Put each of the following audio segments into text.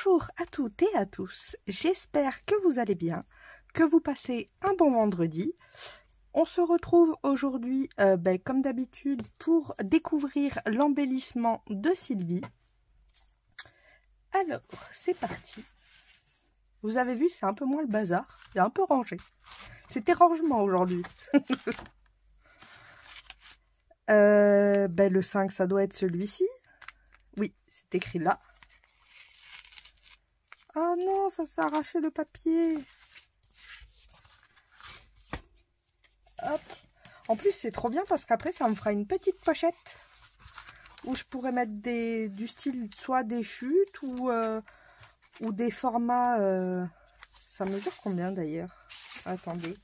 Bonjour à toutes et à tous, j'espère que vous allez bien, que vous passez un bon vendredi. On se retrouve aujourd'hui, comme d'habitude, pour découvrir l'embellissement de Sylvie. Alors, c'est parti. Vous avez vu, c'est un peu moins le bazar, c'est un peu rangé. C'était rangement aujourd'hui. Le 5, ça doit être celui-ci. Oui, c'est écrit là. Ah non, ça s'est arraché le papier. Hop. En plus, c'est trop bien parce qu'après, ça me fera une petite pochette où je pourrais mettre du style soit des chutes ou des formats. Ça mesure combien d'ailleurs? Attendez.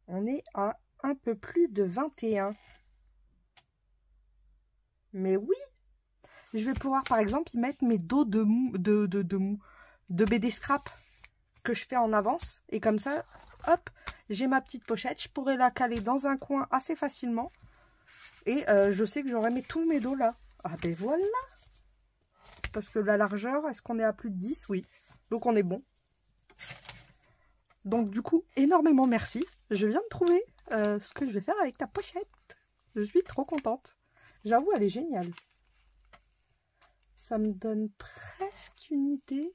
On est à un peu plus de 21. Mais oui! Je vais pouvoir par exemple y mettre mes dos de BD scrap que je fais en avance. Et comme ça, hop, j'ai ma petite pochette. Je pourrais la caler dans un coin assez facilement. Et je sais que j'aurai tous mes dos là. Ah ben voilà! Parce que la largeur, est-ce qu'on est à plus de 10? Oui. Donc on est bon. Donc du coup, énormément merci. Je viens de trouver ce que je vais faire avec ta pochette. Je suis trop contente. J'avoue, elle est géniale. Ça me donne presque une idée.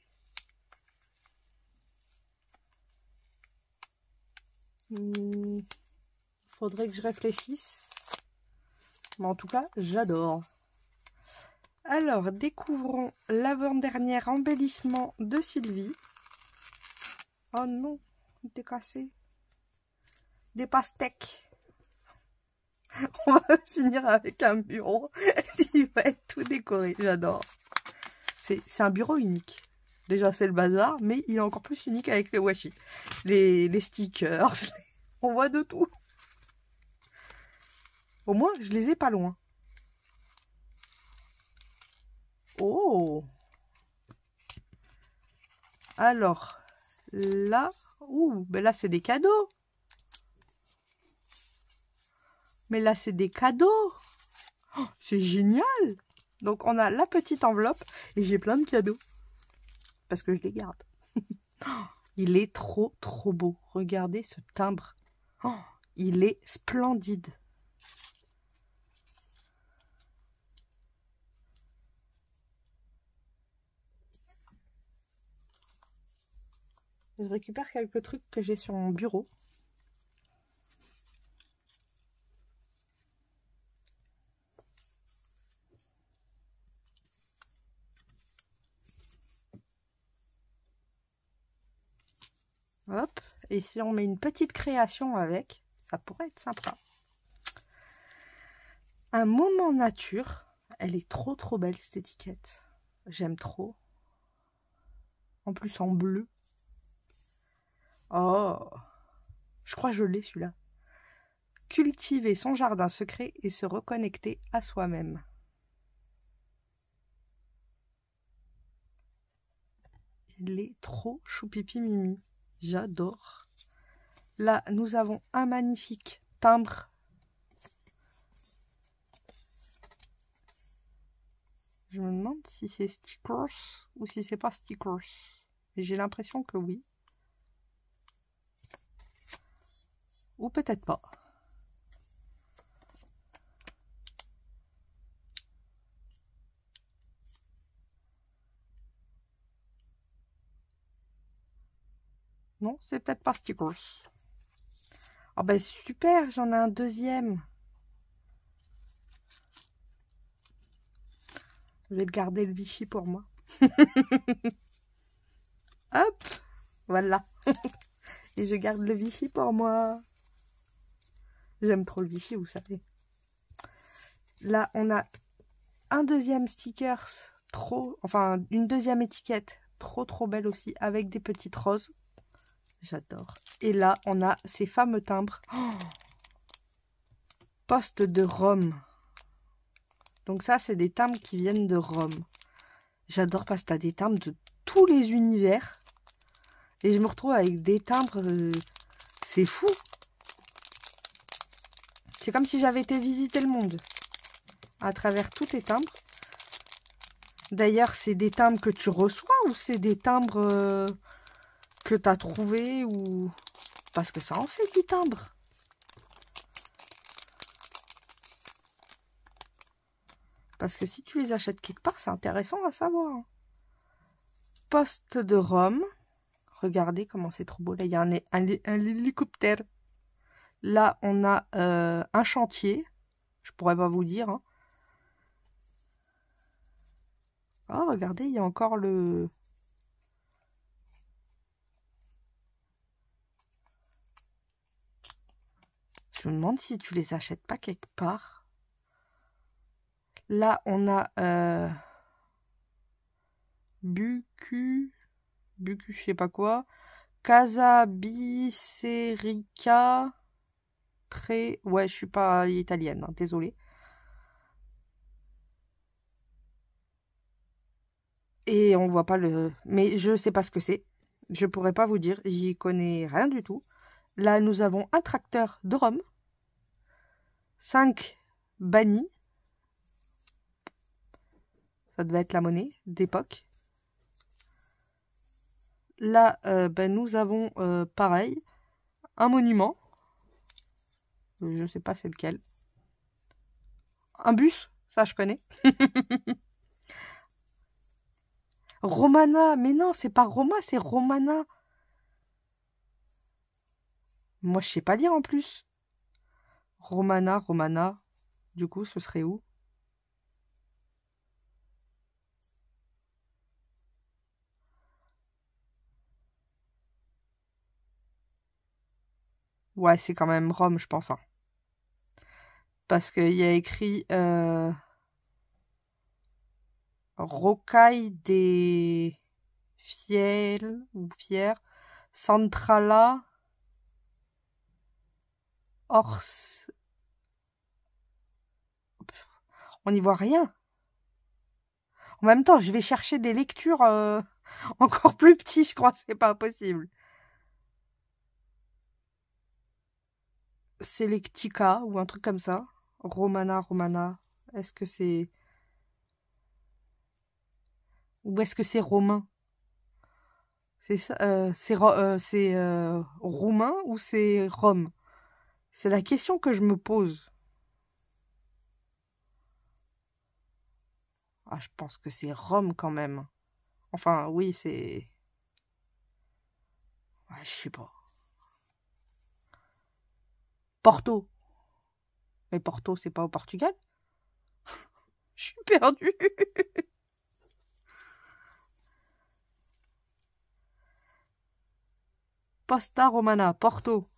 Faudrait que je réfléchisse. Mais en tout cas, j'adore. Alors, découvrons l'avant-dernier embellissement de Sylvie. Oh non, il était cassé. Des pastèques. On va finir avec un bureau. Il va être tout décoré. J'adore. C'est un bureau unique. Déjà, c'est le bazar, mais il est encore plus unique avec les washi. Les stickers. On voit de tout. Au moins, je les ai pas loin. Oh! Alors, là... Ouh, ben là, c'est des cadeaux. Mais là, c'est des cadeaux. Oh, c'est génial! Donc, on a la petite enveloppe et j'ai plein de cadeaux. Parce que je les garde. Il est trop, trop beau. Regardez ce timbre. Oh, il est splendide. Je récupère quelques trucs que j'ai sur mon bureau. Hop, et si on met une petite création avec, ça pourrait être sympa. Un moment nature, elle est trop trop belle cette étiquette. J'aime trop. En plus en bleu. Oh, je crois que je l'ai celui-là. Cultiver son jardin secret et se reconnecter à soi-même. Il est trop choupipi mimi. J'adore. Là, nous avons un magnifique timbre. Je me demande si c'est stickers ou si c'est pas stickers. Et j'ai l'impression que oui. Ou peut-être pas. Non, c'est peut-être pas stickers. Ah ben super, j'en ai un deuxième. Je vais garder le Vichy pour moi. Hop, voilà. Et je garde le Vichy pour moi. J'aime trop le Vichy, vous savez. Là, on a un deuxième stickers, une deuxième étiquette, trop belle aussi, avec des petites roses. J'adore. Et là, on a ces fameux timbres. Oh, poste de Rome. Donc ça, c'est des timbres qui viennent de Rome. J'adore parce que tu as des timbres de tous les univers. Et je me retrouve avec des timbres... c'est fou. C'est comme si j'avais été visiter le monde. À travers tous les timbres. D'ailleurs, c'est des timbres que tu reçois ou c'est des timbres que tu as trouvés ou... Parce que ça en fait du timbre. Parce que si tu les achètes quelque part, c'est intéressant à savoir. Poste de Rome. Regardez comment c'est trop beau. Là, il y a un hélicoptère. Là, on a un chantier. Je pourrais pas vous dire. Hein. Oh, regardez, il y a encore le... Je me demande si tu les achètes pas quelque part. Là, on a Bucu, je sais pas quoi. Casa Bicerica. Très... Ouais, je suis pas italienne, hein, désolée. Et on voit pas le... Mais je sais pas ce que c'est. Je pourrais pas vous dire. J'y connais rien du tout. Là, nous avons un tracteur de Rome. 5 bannis. Ça devait être la monnaie d'époque. Là, ben, nous avons pareil. Un monument. Je sais pas c'est lequel. Un bus. Ça, je connais. Romana. Mais non, c'est pas Roma, c'est Romana. Moi, je sais pas lire en plus. Romana, Romana. Du coup, ce serait où? Ouais, c'est quand même Rome, je pense. Hein. Parce qu'il y a écrit Rocaille des Fiel ou Fier, Centrala, Ors. On n'y voit rien. En même temps, je vais chercher des lectures encore plus petites, je crois que c'est pas possible. Selectica ou un truc comme ça. Romana, Romana. Est-ce que c'est... Ou est-ce que c'est romain? C'est ça, c'est roumain ou c'est Rome? C'est la question que je me pose. Ah, je pense que c'est Rome quand même. Enfin, oui, c'est... Ouais, je sais pas. Porto. Mais Porto, c'est pas au Portugal? Je suis perdue. Posta Romana, Porto.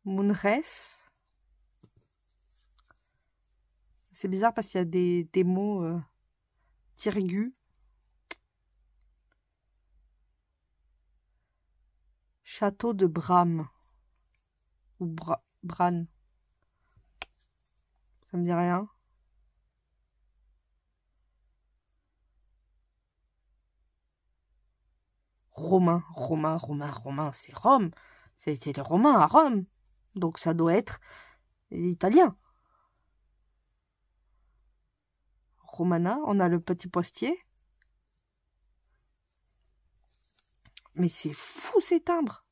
Munres. C'est bizarre parce qu'il y a des mots tirgus. Château de Bram. Ou Bran. Ça me dit rien. Romain, c'est Rome. C'était les Romains à Rome. Donc ça doit être italien. Romana, on a le petit postier. Mais c'est fou ces timbres.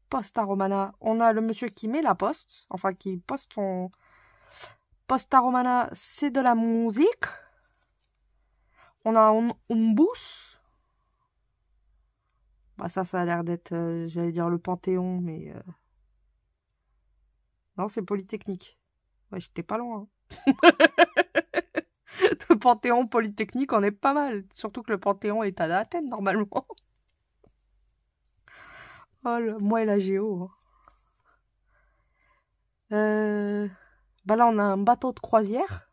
Posta Romana, on a le monsieur qui met la poste. Enfin, qui poste son... Posta Romana, c'est de la musique. On a un bus. Bah ça a l'air d'être, j'allais dire le Panthéon, mais... Non, c'est Polytechnique. Ouais, j'étais pas loin. Le Panthéon Polytechnique, on est pas mal. Surtout que le Panthéon est à Athènes, normalement. Oh, moi et la géo. Bah là, on a un bateau de croisière.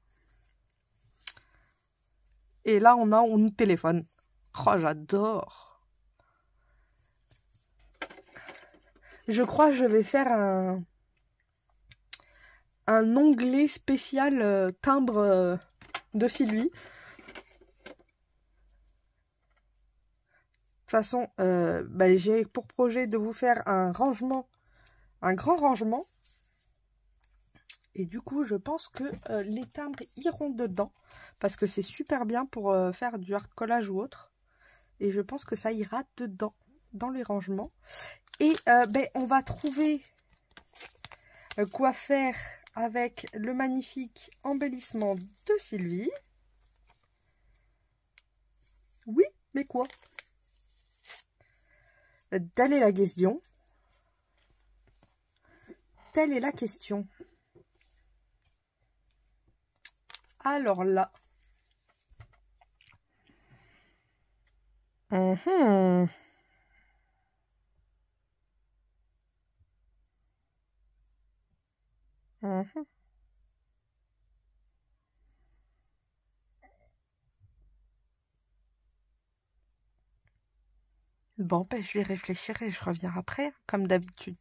Et là, on a un téléphone. Oh, j'adore. Je crois que je vais faire un onglet spécial timbre de Sylvie. De toute façon, bah, j'ai pour projet de vous faire un rangement, un grand rangement. Et du coup, je pense que les timbres iront dedans. Parce que c'est super bien pour faire du hard collage ou autre. Et je pense que ça ira dedans, dans les rangements. Et on va trouver quoi faire avec le magnifique embellissement de Sylvie. Oui, mais quoi? Telle est la question. Telle est la question. Alors là. Mhm. Mhm. Bon, ben, je vais réfléchir et je reviens après, comme d'habitude.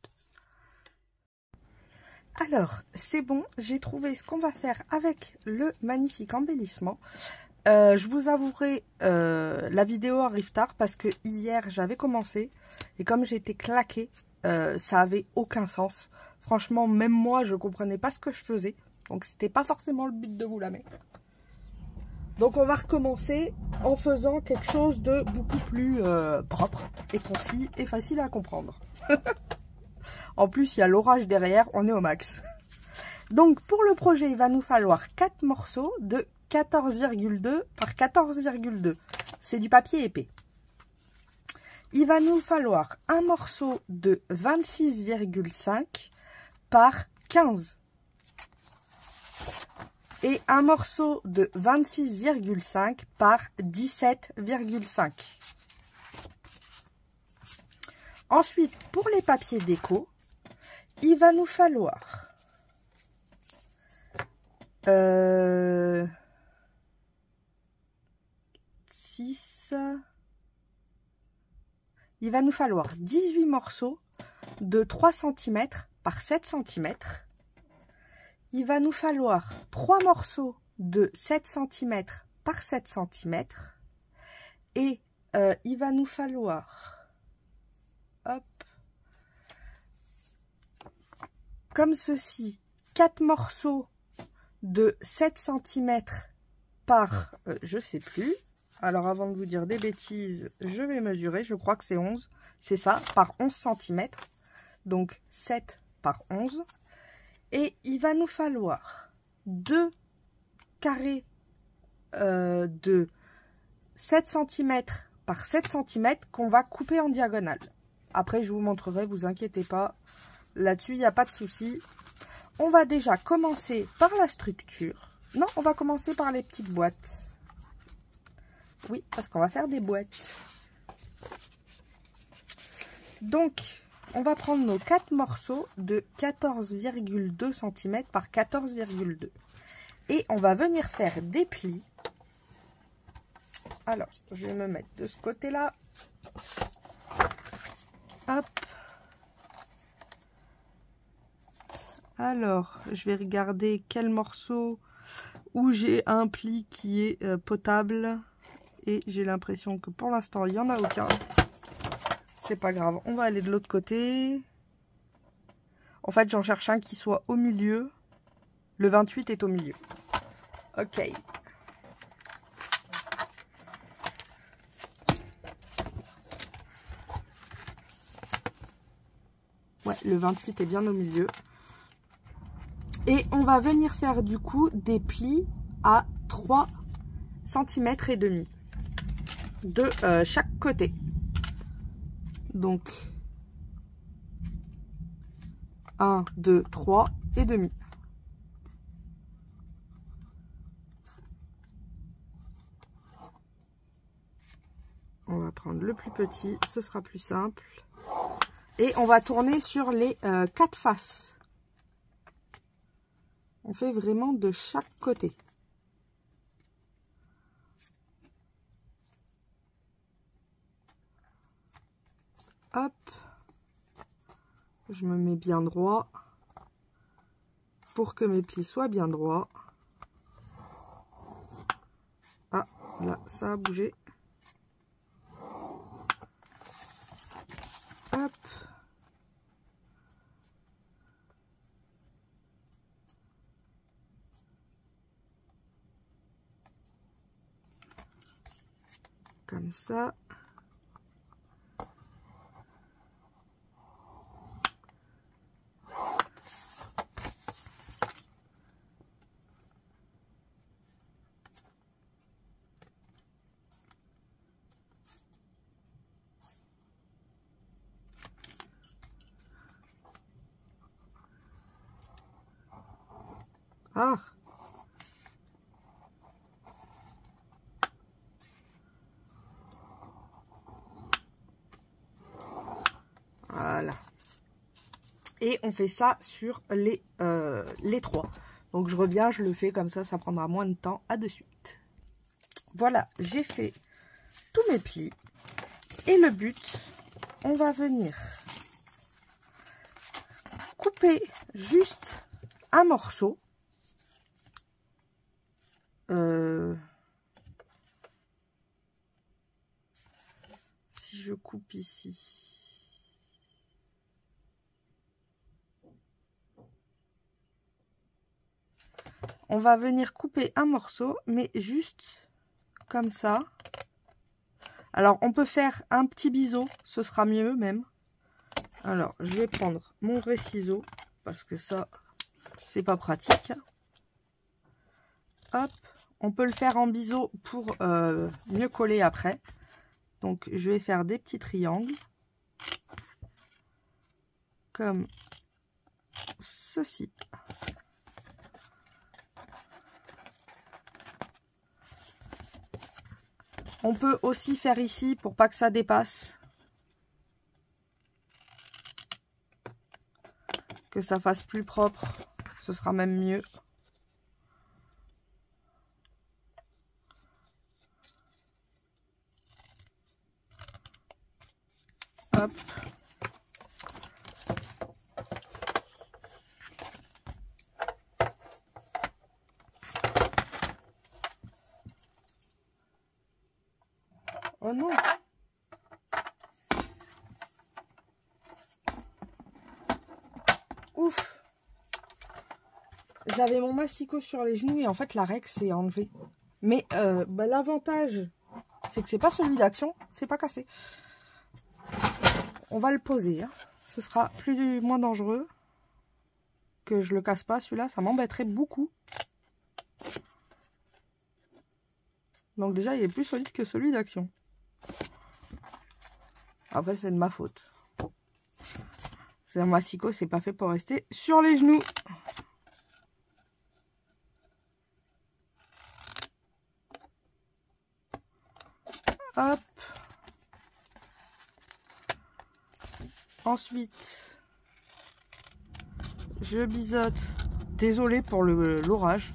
Alors, c'est bon, j'ai trouvé ce qu'on va faire avec le magnifique embellissement. Je vous avouerai, la vidéo arrive tard parce que hier j'avais commencé et comme j'étais claquée, ça avait aucun sens. Franchement, même moi, je comprenais pas ce que je faisais. Donc, c'était pas forcément le but de vous la mettre. Donc, on va recommencer en faisant quelque chose de beaucoup plus propre et concis et facile à comprendre. En plus, il y a l'orage derrière, on est au max. Donc, pour le projet, il va nous falloir 4 morceaux de 14,2 par 14,2. C'est du papier épais. Il va nous falloir un morceau de 26,5 par 15. Et un morceau de 26,5 par 17,5. Ensuite, pour les papiers déco, il va nous falloir 6. Il va nous falloir 18 morceaux de 3 cm par 7 cm. Il va nous falloir 3 morceaux de 7 cm par 7 cm. Et il va nous falloir, hop, comme ceci, 4 morceaux de 7 cm par, je sais plus. Alors, avant de vous dire des bêtises, je vais mesurer. Je crois que c'est 11. C'est ça, par 11 cm. Donc, 7 par 11. Et il va nous falloir 2 carrés de 7 cm par 7 cm qu'on va couper en diagonale. Après, je vous montrerai, vous inquiétez pas. Là-dessus, il n'y a pas de souci. On va déjà commencer par la structure. Non, on va commencer par les petites boîtes. Oui, parce qu'on va faire des boîtes. Donc, on va prendre nos 4 morceaux de 14,2 cm par 14,2. Et on va venir faire des plis. Alors, je vais me mettre de ce côté-là. Hop. Alors, je vais regarder quel morceau où j'ai un pli qui est potable. Et j'ai l'impression que pour l'instant, il n'y en a aucun. C'est pas grave. On va aller de l'autre côté. En fait, j'en cherche un qui soit au milieu. Le 28 est au milieu. Ok. Ouais, le 28 est bien au milieu. Et on va venir faire du coup des plis à 3 cm et demi de chaque côté. Donc 1, 2, 3 et demi. On va prendre le plus petit, ce sera plus simple. Et on va tourner sur les 4 faces. On fait vraiment de chaque côté. Hop. Je me mets bien droit pour que mes plis soient bien droits. Ah, là, ça a bougé. Hop. comme ça. Ah! Voilà. Et on fait ça sur les 3. Donc je reviens, je le fais comme ça prendra moins de temps. À de suite. Voilà, j'ai fait tous mes plis. Et le but, on va venir couper juste un morceau. Si je coupe ici, on va venir couper un morceau, mais juste comme ça. Alors, on peut faire un petit biseau, ce sera mieux même. Alors, je vais prendre mon vrai ciseau, parce que ça, c'est pas pratique. Hop, on peut le faire en biseau pour mieux coller après. Donc, je vais faire des petits triangles. Comme ceci. On peut aussi faire ici pour pas que ça dépasse. Que ça fasse plus propre. Ce sera même mieux. Hop. Oh non! Ouf! J'avais mon massicot sur les genoux et en fait la règle s'est enlevée. Mais l'avantage, c'est que c'est pas celui d'Action, c'est pas cassé. On va le poser, hein. Ce sera moins dangereux que je le casse pas. Celui-là, ça m'embêterait beaucoup. Donc déjà, il est plus solide que celui d'Action. Après, c'est de ma faute. C'est un massicot, c'est pas fait pour rester sur les genoux. Hop. Ensuite, je biseaute. Désolée pour l'orage.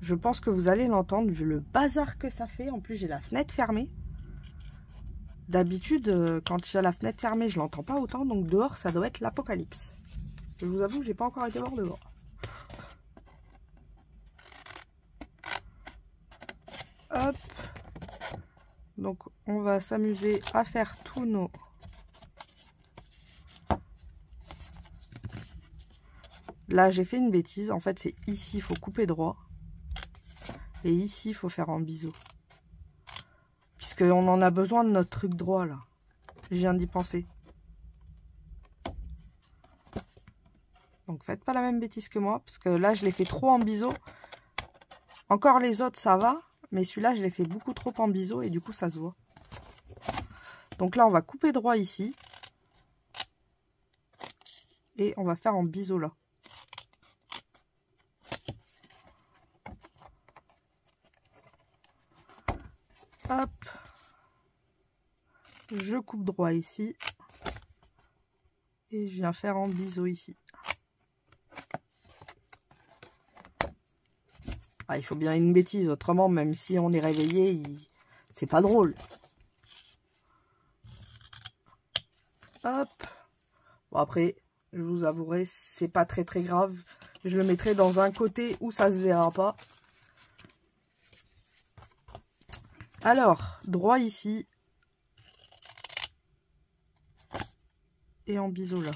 Je pense que vous allez l'entendre vu le bazar que ça fait. En plus, j'ai la fenêtre fermée. D'habitude, quand j'ai la fenêtre fermée, je l'entends pas autant. Donc dehors, ça doit être l'apocalypse. Je vous avoue que j'ai pas encore été voir dehors. Hop. Donc, on va s'amuser à faire tous nos... Là, j'ai fait une bêtise. En fait, c'est ici, il faut couper droit. Et ici, il faut faire en biseau. Puisqu'on en a besoin de notre truc droit, là. Je viens d'y penser. Donc, faites pas la même bêtise que moi. Parce que là, je l'ai fait trop en biseau. Encore les autres, ça va. Mais celui-là, je l'ai fait beaucoup trop en biseau. Et du coup, ça se voit. Donc là, on va couper droit ici. Et on va faire en biseau là. Hop. Je coupe droit ici. Et je viens faire en biseau ici. Ah, il faut bien une bêtise, autrement, même si on est réveillé, c'est pas drôle. Hop. Bon, après, je vous avouerai, c'est pas très grave. Je le mettrai dans un côté où ça se verra pas. Alors, droit ici. Et en biseau là.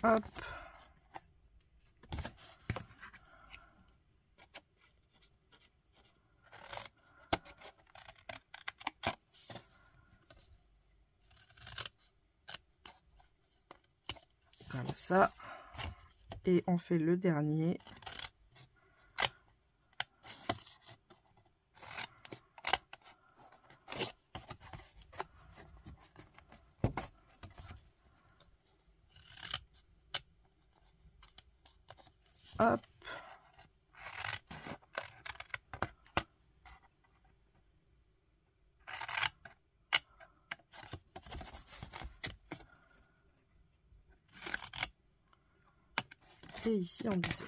Hop. Comme ça. Et on fait le dernier. Hop. Et ici en biseau.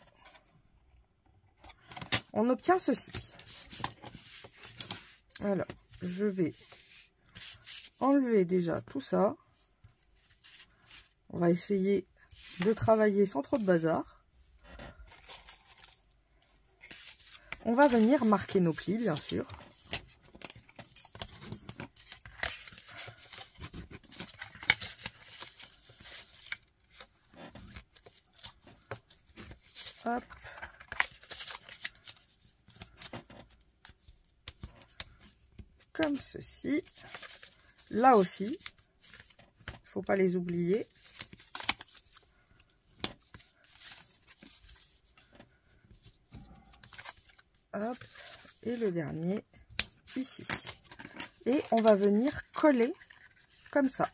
On obtient ceci. Alors, je vais enlever déjà tout ça. On va essayer de travailler sans trop de bazar. On va venir marquer nos plis, bien sûr. Hop. Comme ceci. Là aussi, il ne faut pas les oublier. Hop. Et le dernier ici. Et on va venir coller comme ça.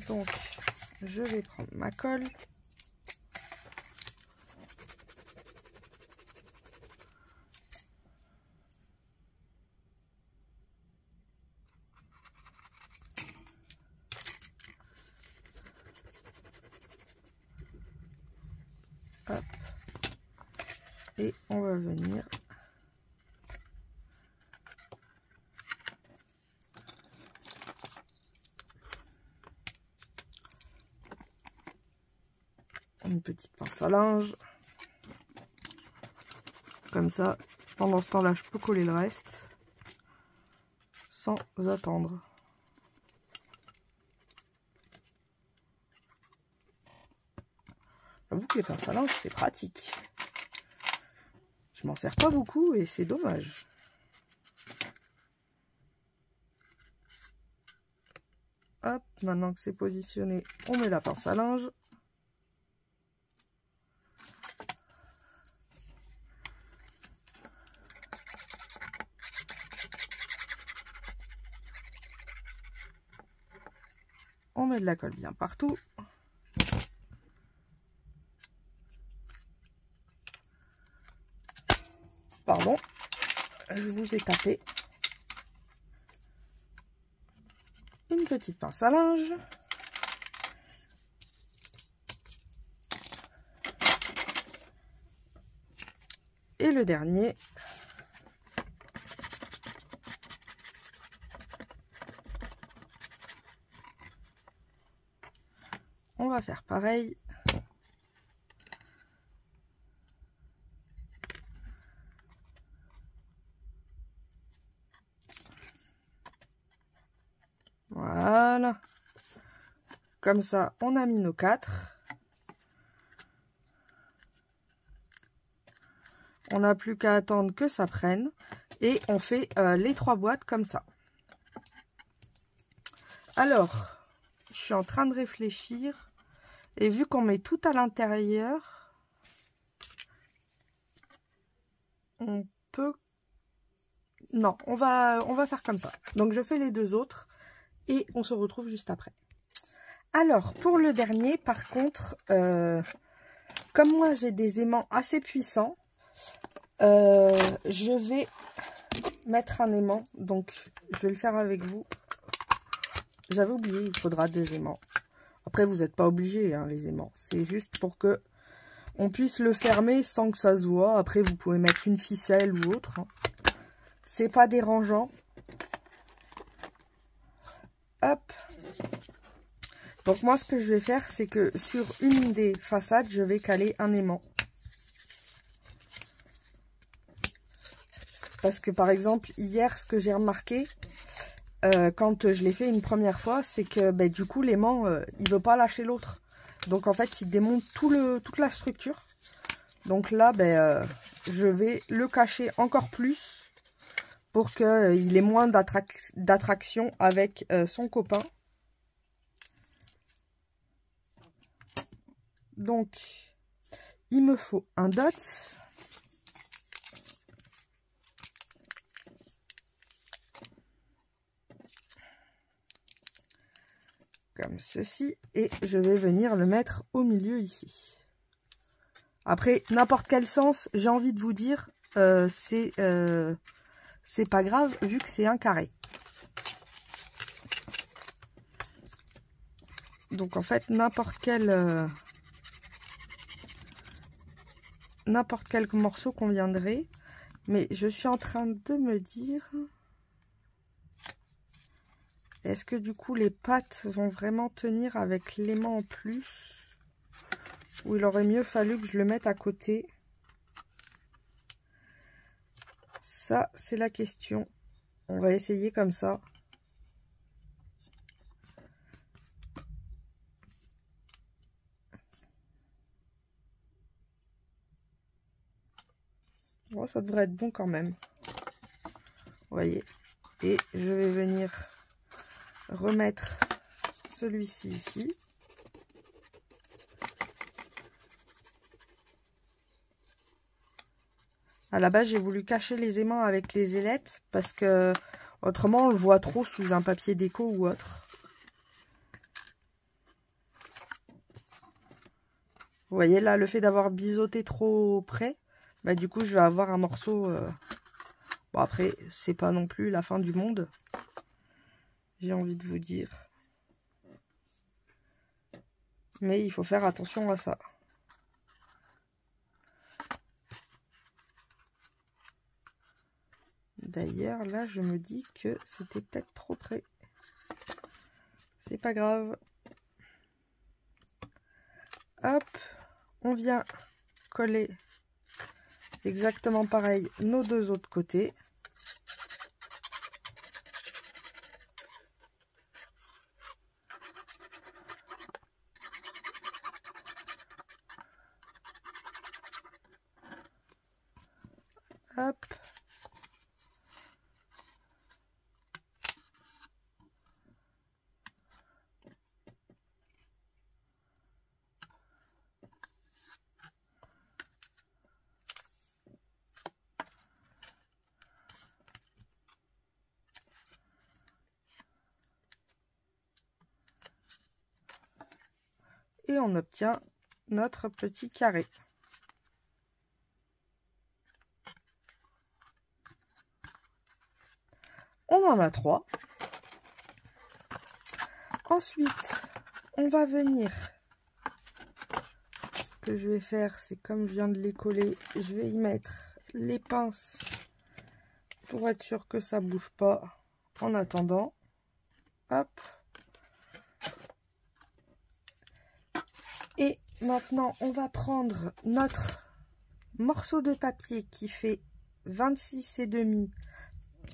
Donc, je vais prendre ma colle. Hop. Et on va venir une petite pince à linge. Comme ça, pendant ce temps-là, je peux coller le reste sans attendre. J'avoue que les pinces à linge, c'est pratique. Je m'en sers pas beaucoup et c'est dommage. Hop, maintenant que c'est positionné, on met la pince à linge. On met de la colle bien partout. Pardon, je vous ai tapé une petite pince à linge. Et le dernier. On va faire pareil. Voilà. Comme ça, on a mis nos 4. On n'a plus qu'à attendre que ça prenne. Et on fait les 3 boîtes comme ça. Alors, je suis en train de réfléchir. Et vu qu'on met tout à l'intérieur, on peut... Non, on va faire comme ça. Donc, je fais les 2 autres. Et on se retrouve juste après. Alors, pour le dernier, par contre, comme moi, j'ai des aimants assez puissants, je vais mettre un aimant. Donc, je vais le faire avec vous. J'avais oublié, il faudra 2 aimants. Après, vous n'êtes pas obligés, hein, les aimants. C'est juste pour que on puisse le fermer sans que ça se voit. Après, vous pouvez mettre une ficelle ou autre. Hein. C'est pas dérangeant. Hop. Donc moi, ce que je vais faire, c'est que sur une des façades, je vais caler un aimant. Parce que par exemple, hier, ce que j'ai remarqué, quand je l'ai fait une première fois, c'est que du coup l'aimant il veut pas lâcher l'autre. Donc en fait il démonte toute la structure. Donc là je vais le cacher encore plus pour qu'il ait moins d'attraction avec son copain. Donc il me faut un dot. Comme ceci, et je vais venir le mettre au milieu ici. Après, n'importe quel sens, j'ai envie de vous dire, c'est pas grave vu que c'est un carré. Donc en fait, n'importe quel morceau conviendrait, mais je suis en train de me dire... Est-ce que du coup les pattes vont vraiment tenir avec l'aimant en plus? Ou il aurait mieux fallu que je le mette à côté? Ça, c'est la question. On va essayer comme ça. Bon, ça devrait être bon quand même. Vous voyez. Et je vais venir remettre celui-ci ici. À la base, j'ai voulu cacher les aimants avec les ailettes parce que autrement, on le voit trop sous un papier déco ou autre. Vous voyez là, le fait d'avoir biseauté trop près, du coup, je vais avoir un morceau... Bon, après, c'est pas non plus la fin du monde. J'ai envie de vous dire. Mais il faut faire attention à ça. D'ailleurs, là, je me dis que c'était peut-être trop près. C'est pas grave. Hop, on vient coller exactement pareil nos deux autres côtés. Hop. Et on obtient notre petit carré. On en a 3. Ensuite, on va venir... Ce que je vais faire, c'est comme je viens de les coller, je vais y mettre les pinces pour être sûr que ça bouge pas en attendant. Hop. Et maintenant, on va prendre notre morceau de papier qui fait 26,5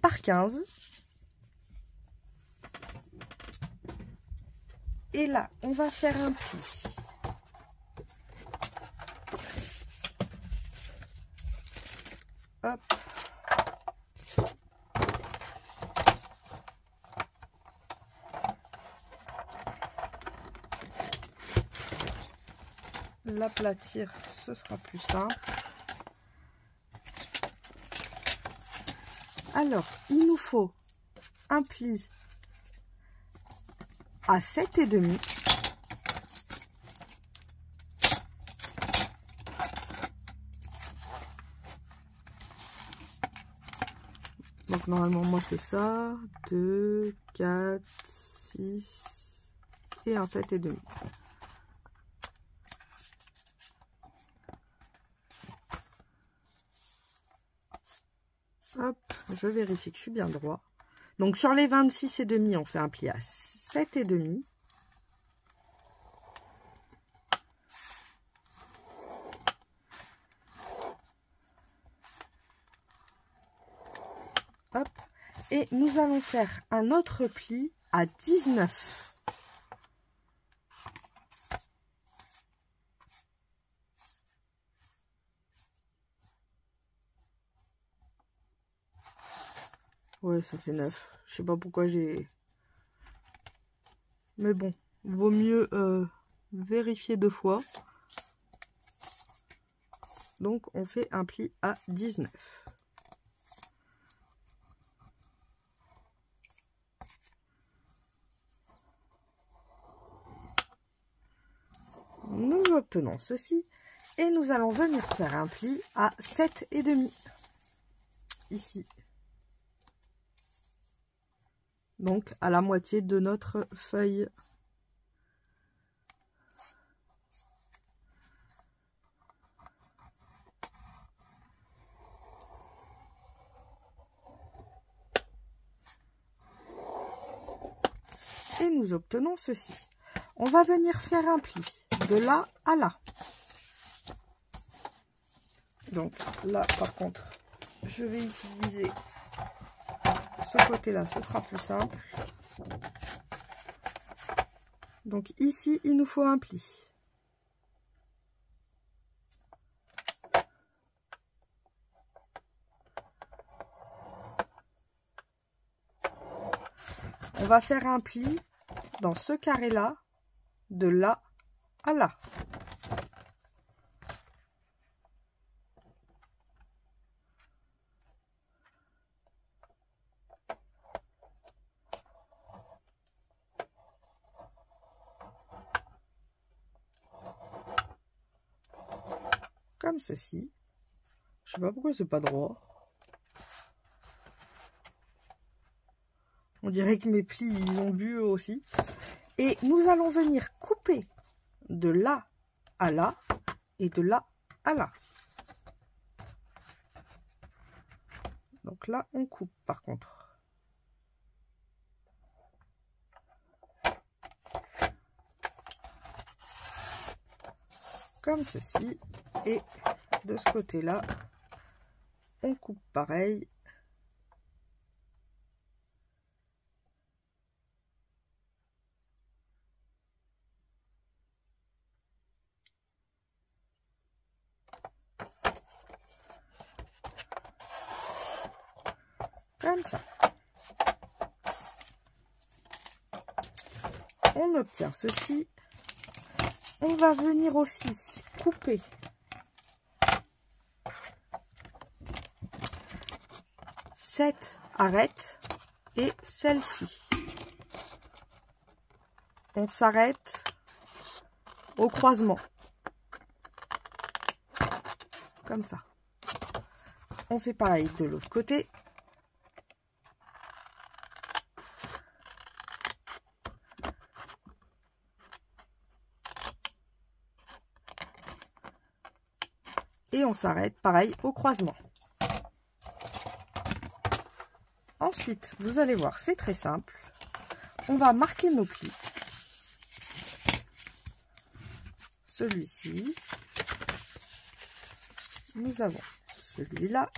par 15. Et là, on va faire un pli. Hop. L'aplatir, ce sera plus simple. Alors, il nous faut un pli à 7,5. Donc normalement moi c'est ça, 2, 4, 6 et un 7,5. Hop, je vérifie que je suis bien droit. Donc sur les 26,5 on fait un pli à 7,5. Hop, Et nous allons faire un autre pli à 19. Ouais, ça fait 9. Je sais pas pourquoi j'ai... Mais bon, vaut mieux vérifier 2 fois. Donc, on fait un pli à 19. Nous obtenons ceci. Et nous allons venir faire un pli à 7,5. Ici. Donc, à la moitié de notre feuille. Et nous obtenons ceci. On va venir faire un pli de là à là. Donc là, par contre, je vais utiliser ce côté-là, ce sera plus simple. Donc ici, il nous faut un pli. On va faire un pli dans ce carré-là, de là à là. Comme ceci. Je sais pas pourquoi c'est pas droit. On dirait que mes plis, ils ont bu eux aussi. Et nous allons venir couper de là à là et de là à là. Donc là, on coupe par contre. Comme ceci. Et de ce côté-là, on coupe pareil. Comme ça. On obtient ceci. On va venir aussi couper cette arête et celle-ci. On s'arrête au croisement. Comme ça. On fait pareil de l'autre côté. Et on s'arrête pareil au croisement. Ensuite, vous allez voir, c'est très simple. On va marquer nos plis. Celui-ci. Nous avons celui-là.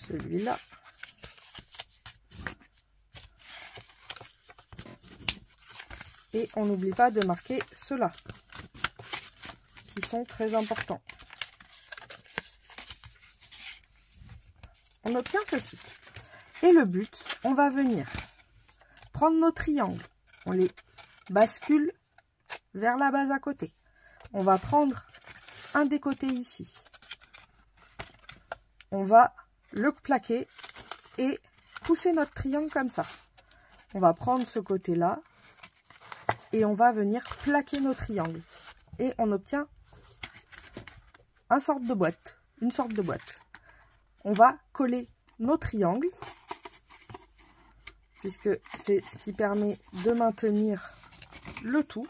Celui-là. Et on n'oublie pas de marquer ceux-là, qui sont très importants. On obtient ceci. Et le but, on va venir prendre nos triangles. On les bascule vers la base à côté. On va prendre un des côtés ici. On va le plaquer et pousser notre triangle comme ça. On va prendre ce côté-là. Et on va venir plaquer nos triangles. Et on obtient une sorte de boîte. On va coller nos triangles. Puisque c'est ce qui permet de maintenir le tout.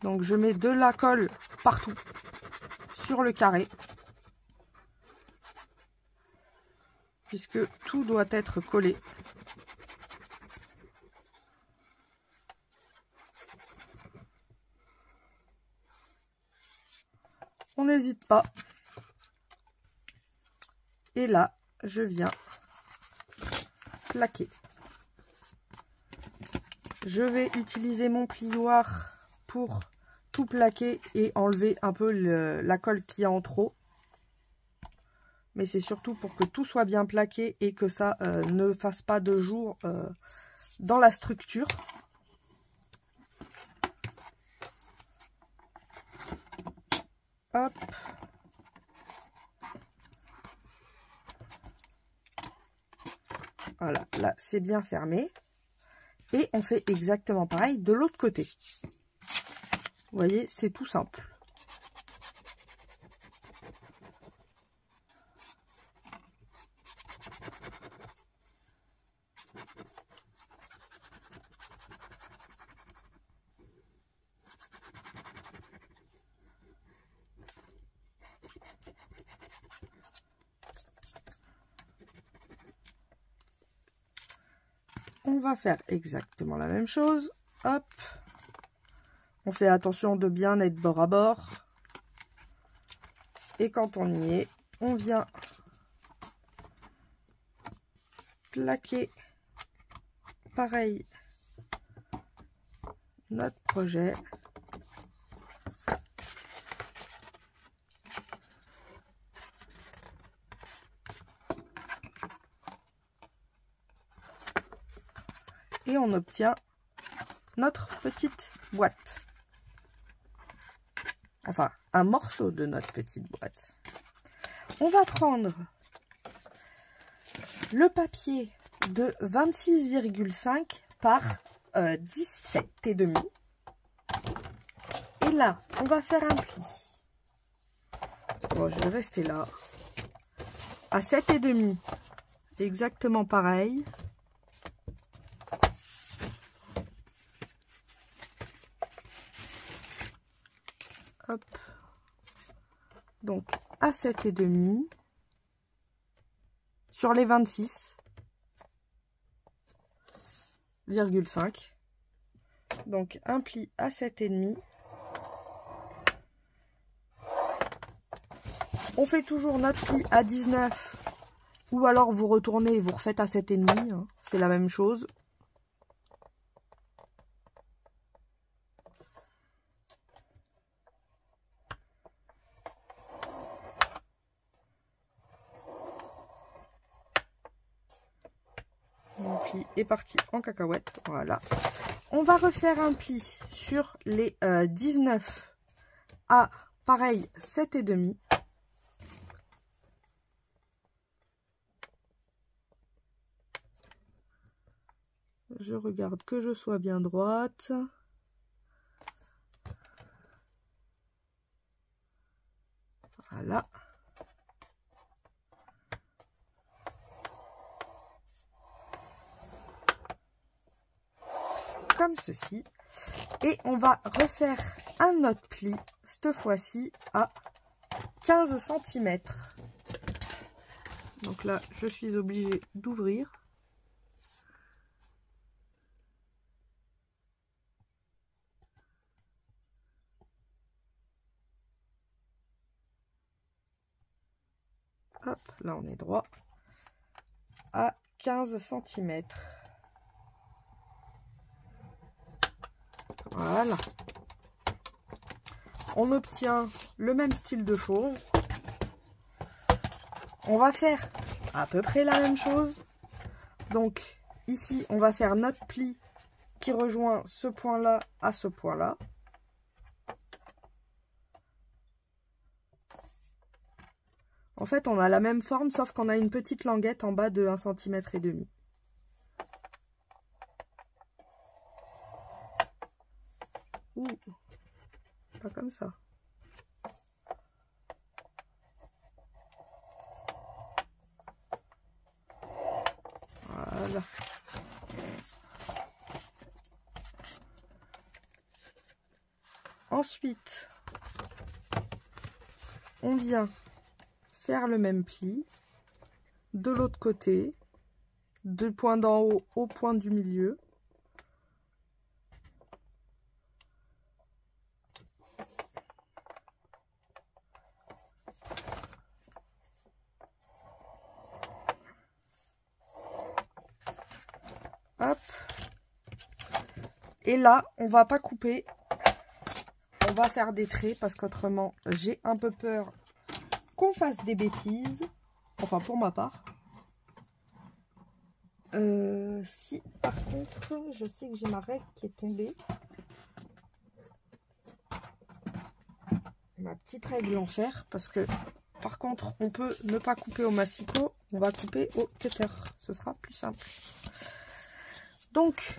Donc je mets de la colle partout sur le carré. Puisque tout doit être collé. on n'hésite pas. Et là, je viens plaquer. Je vais utiliser mon plioir pour tout plaquer et enlever un peu la colle qu'il y a en trop. Mais c'est surtout pour que tout soit bien plaqué et que ça ne fasse pas de jour dans la structure. Hop. Voilà, là c'est bien fermé. Et on fait exactement pareil de l'autre côté. Vous voyez, c'est tout simple. On va faire exactement la même chose. Hop. On fait attention de bien être bord à bord. Et quand on y est, on vient plaquer pareil notre projet. Et on obtient notre petite boîte. Enfin, un morceau de notre petite boîte. On va prendre le papier de 26,5 par 17,5. Et là, on va faire un pli. Bon, je vais rester là. À 7,5. Exactement pareil. Hop. Donc à 7,5 sur les 26,5. Donc un pli à 7,5. On fait toujours notre pli à 19 ou alors vous retournez et vous refaites à 7,5. Hein, c'est la même chose. Mon pli est parti en cacahuète. Voilà. On va refaire un pli sur les 19 à pareil 7,5. Je regarde que je sois bien droite. Voilà. Comme ceci. Et on va refaire un autre pli, cette fois-ci à 15 cm. Donc là, je suis obligée d'ouvrir. Hop, là on est droit. À 15 cm. Voilà. On obtient le même style de choses. On va faire à peu près la même chose. Donc ici, on va faire notre pli qui rejoint ce point-là à ce point-là. En fait, on a la même forme, sauf qu'on a une petite languette en bas de 1,5 cm. Ouh, pas comme ça. Voilà. Ensuite, on vient faire le même pli de l'autre côté, du point d'en haut au point du milieu. Et là, on va pas couper. On va faire des traits parce qu'autrement, j'ai un peu peur qu'on fasse des bêtises. Enfin, pour ma part. Si, par contre, je sais que j'ai ma règle qui est tombée. Ma petite règle en fer. Parce que, par contre, on peut ne pas couper au massicot. On va couper au cutter. Ce sera plus simple. Donc,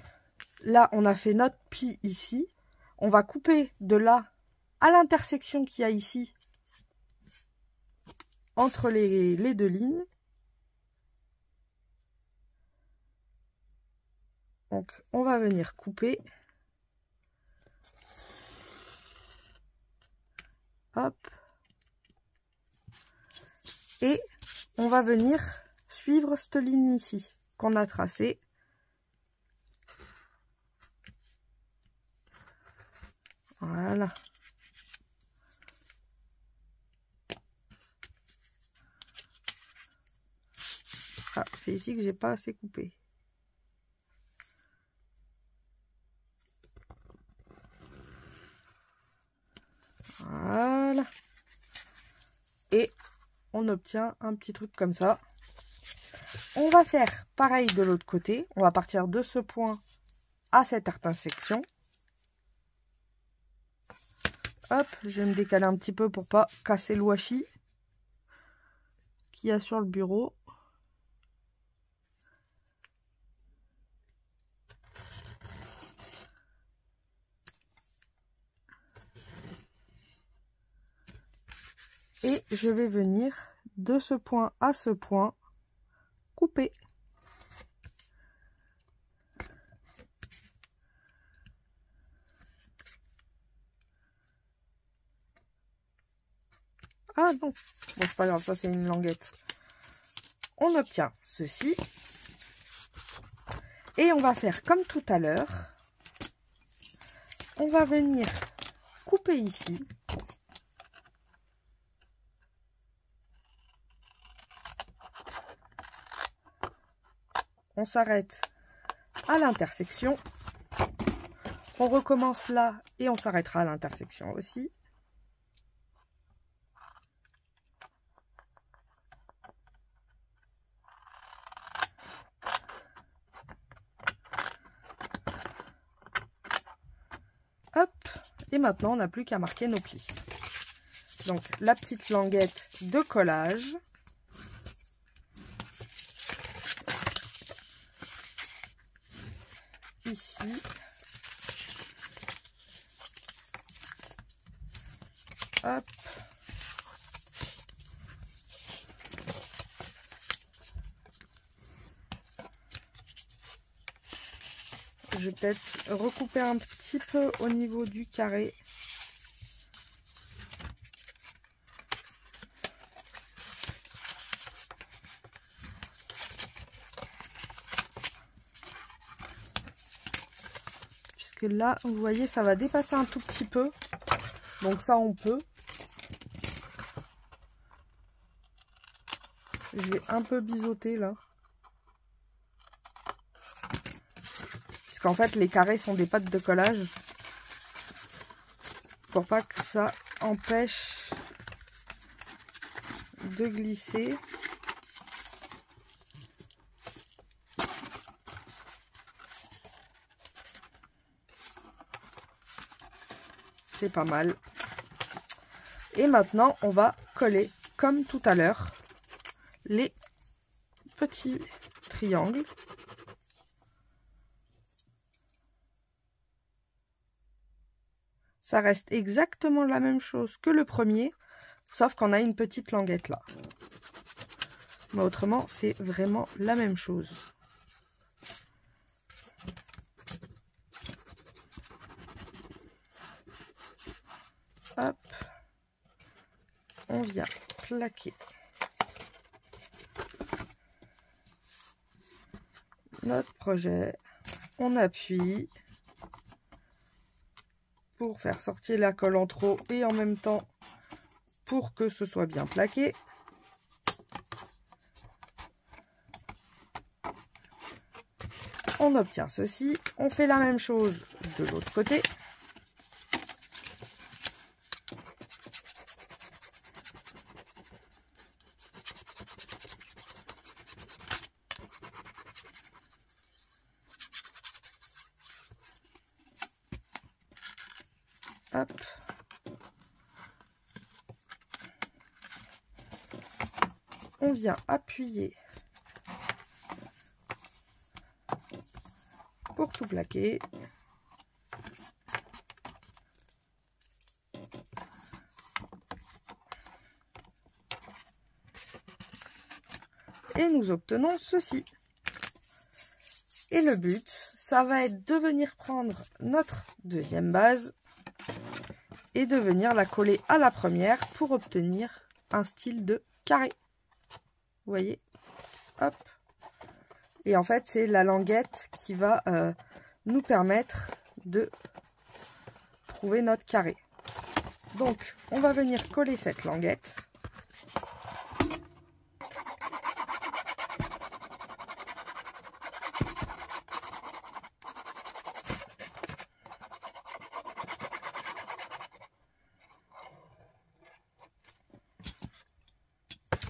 là, on a fait notre pli ici. On va couper de là à l'intersection qu'il y a ici. Entre les deux lignes. Donc, on va venir couper. Hop. Et on va venir suivre cette ligne ici qu'on a tracée. Voilà. Ah, c'est ici que j'ai pas assez coupé. Voilà. Et on obtient un petit truc comme ça. On va faire pareil de l'autre côté. On va partir de ce point à cette intersection. Hop, je vais me décaler un petit peu pour pas casser le washi qu'il y a sur le bureau. Et je vais venir de ce point à ce point couper. Ah non, bon, c'est pas grave, ça c'est une languette. On obtient ceci. Et on va faire comme tout à l'heure. On va venir couper ici. On s'arrête à l'intersection. On recommence là et on s'arrêtera à l'intersection aussi. Hop, et maintenant on n'a plus qu'à marquer nos plis. Donc la petite languette de collage. Ici. Hop. Je vais peut-être recouper un petit peu au niveau du carré. Puisque là, vous voyez, ça va dépasser un tout petit peu. Donc ça, on peut. Je vais un peu biseauter là. Puisqu'en fait, les carrés sont des pattes de collage. Pour pas que ça empêche de glisser. C'est pas mal. Et maintenant, on va coller, comme tout à l'heure, les petits triangles. Ça reste exactement la même chose que le premier, sauf qu'on a une petite languette là. Mais autrement, c'est vraiment la même chose. Hop. On vient plaquer notre projet. On appuie pour faire sortir la colle en trop et en même temps pour que ce soit bien plaqué. On on obtient ceci. On fait la même chose de l'autre côté. Hop. On vient appuyer pour tout plaquer. Et nous obtenons ceci. Et le but, ça va être de venir prendre notre deuxième base et de venir la coller à la première pour obtenir un style de carré. Vous voyez? Hop. Et en fait, c'est la languette qui va nous permettre de trouver notre carré. Donc, on va venir coller cette languette.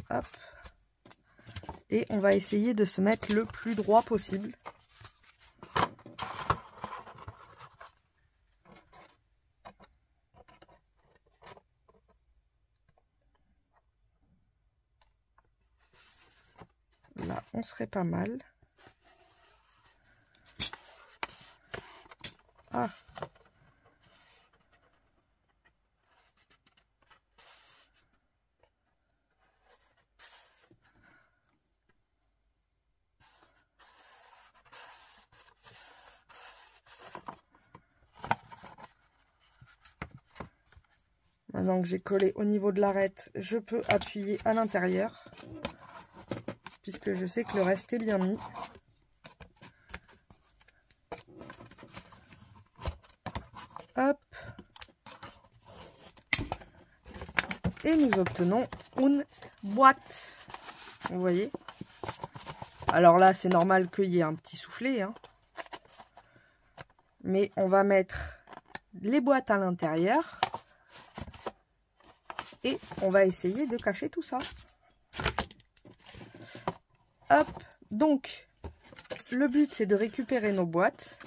Hop. Et on va essayer de se mettre le plus droit possible. Là, on serait pas mal. Ah. Maintenant que j'ai collé au niveau de l'arête, je peux appuyer à l'intérieur, puisque je sais que le reste est bien mis. Hop. Et nous obtenons une boîte. Vous voyez? Alors là, c'est normal qu'il y ait un petit soufflet, hein. Mais on va mettre les boîtes à l'intérieur. Et on va essayer de cacher tout ça. Hop. Donc, le but, c'est de récupérer nos boîtes.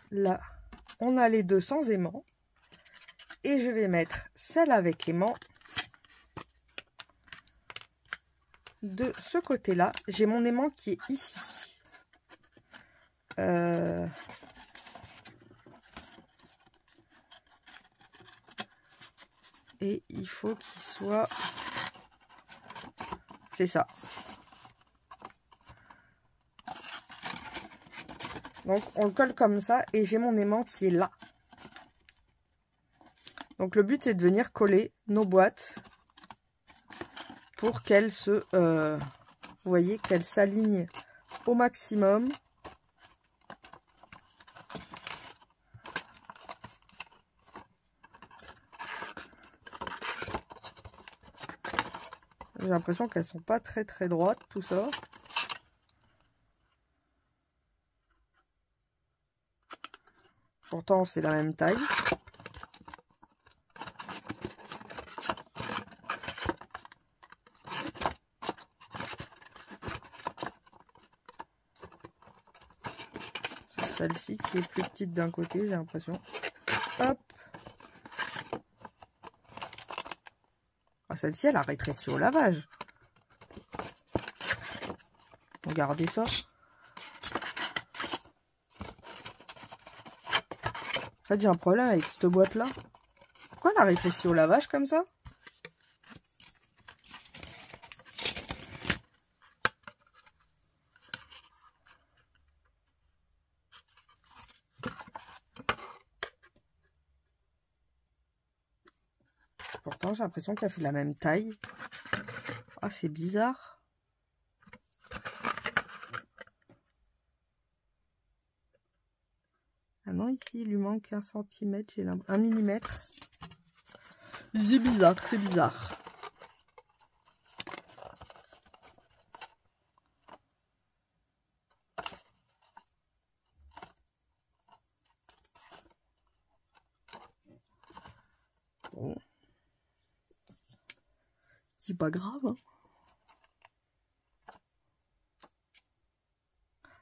Là, on a les deux sans aimant. Et je vais mettre celle avec aimant. De ce côté-là, j'ai mon aimant qui est ici. Et il faut qu'il soit... C'est ça. Donc on le colle comme ça et j'ai mon aimant qui est là. Donc le but c'est de venir coller nos boîtes pour qu'elles se... vous voyez, qu'elles s'alignent au maximum. J'ai l'impression qu'elles sont pas très droites, tout ça. Pourtant, c'est la même taille. C'est celle-ci qui est plus petite d'un côté, j'ai l'impression. Hop. Celle-ci, elle a rétréci au lavage. Regardez ça. En fait, j'ai un problème avec cette boîte-là. Pourquoi elle a rétréci au lavage comme ça? Pourtant, j'ai l'impression qu'elle fait la même taille. Ah, c'est bizarre. Ah non, ici, il lui manque 1 centimètre, j'ai 1 millimètre. C'est bizarre, c'est bizarre. C'est pas grave, hein.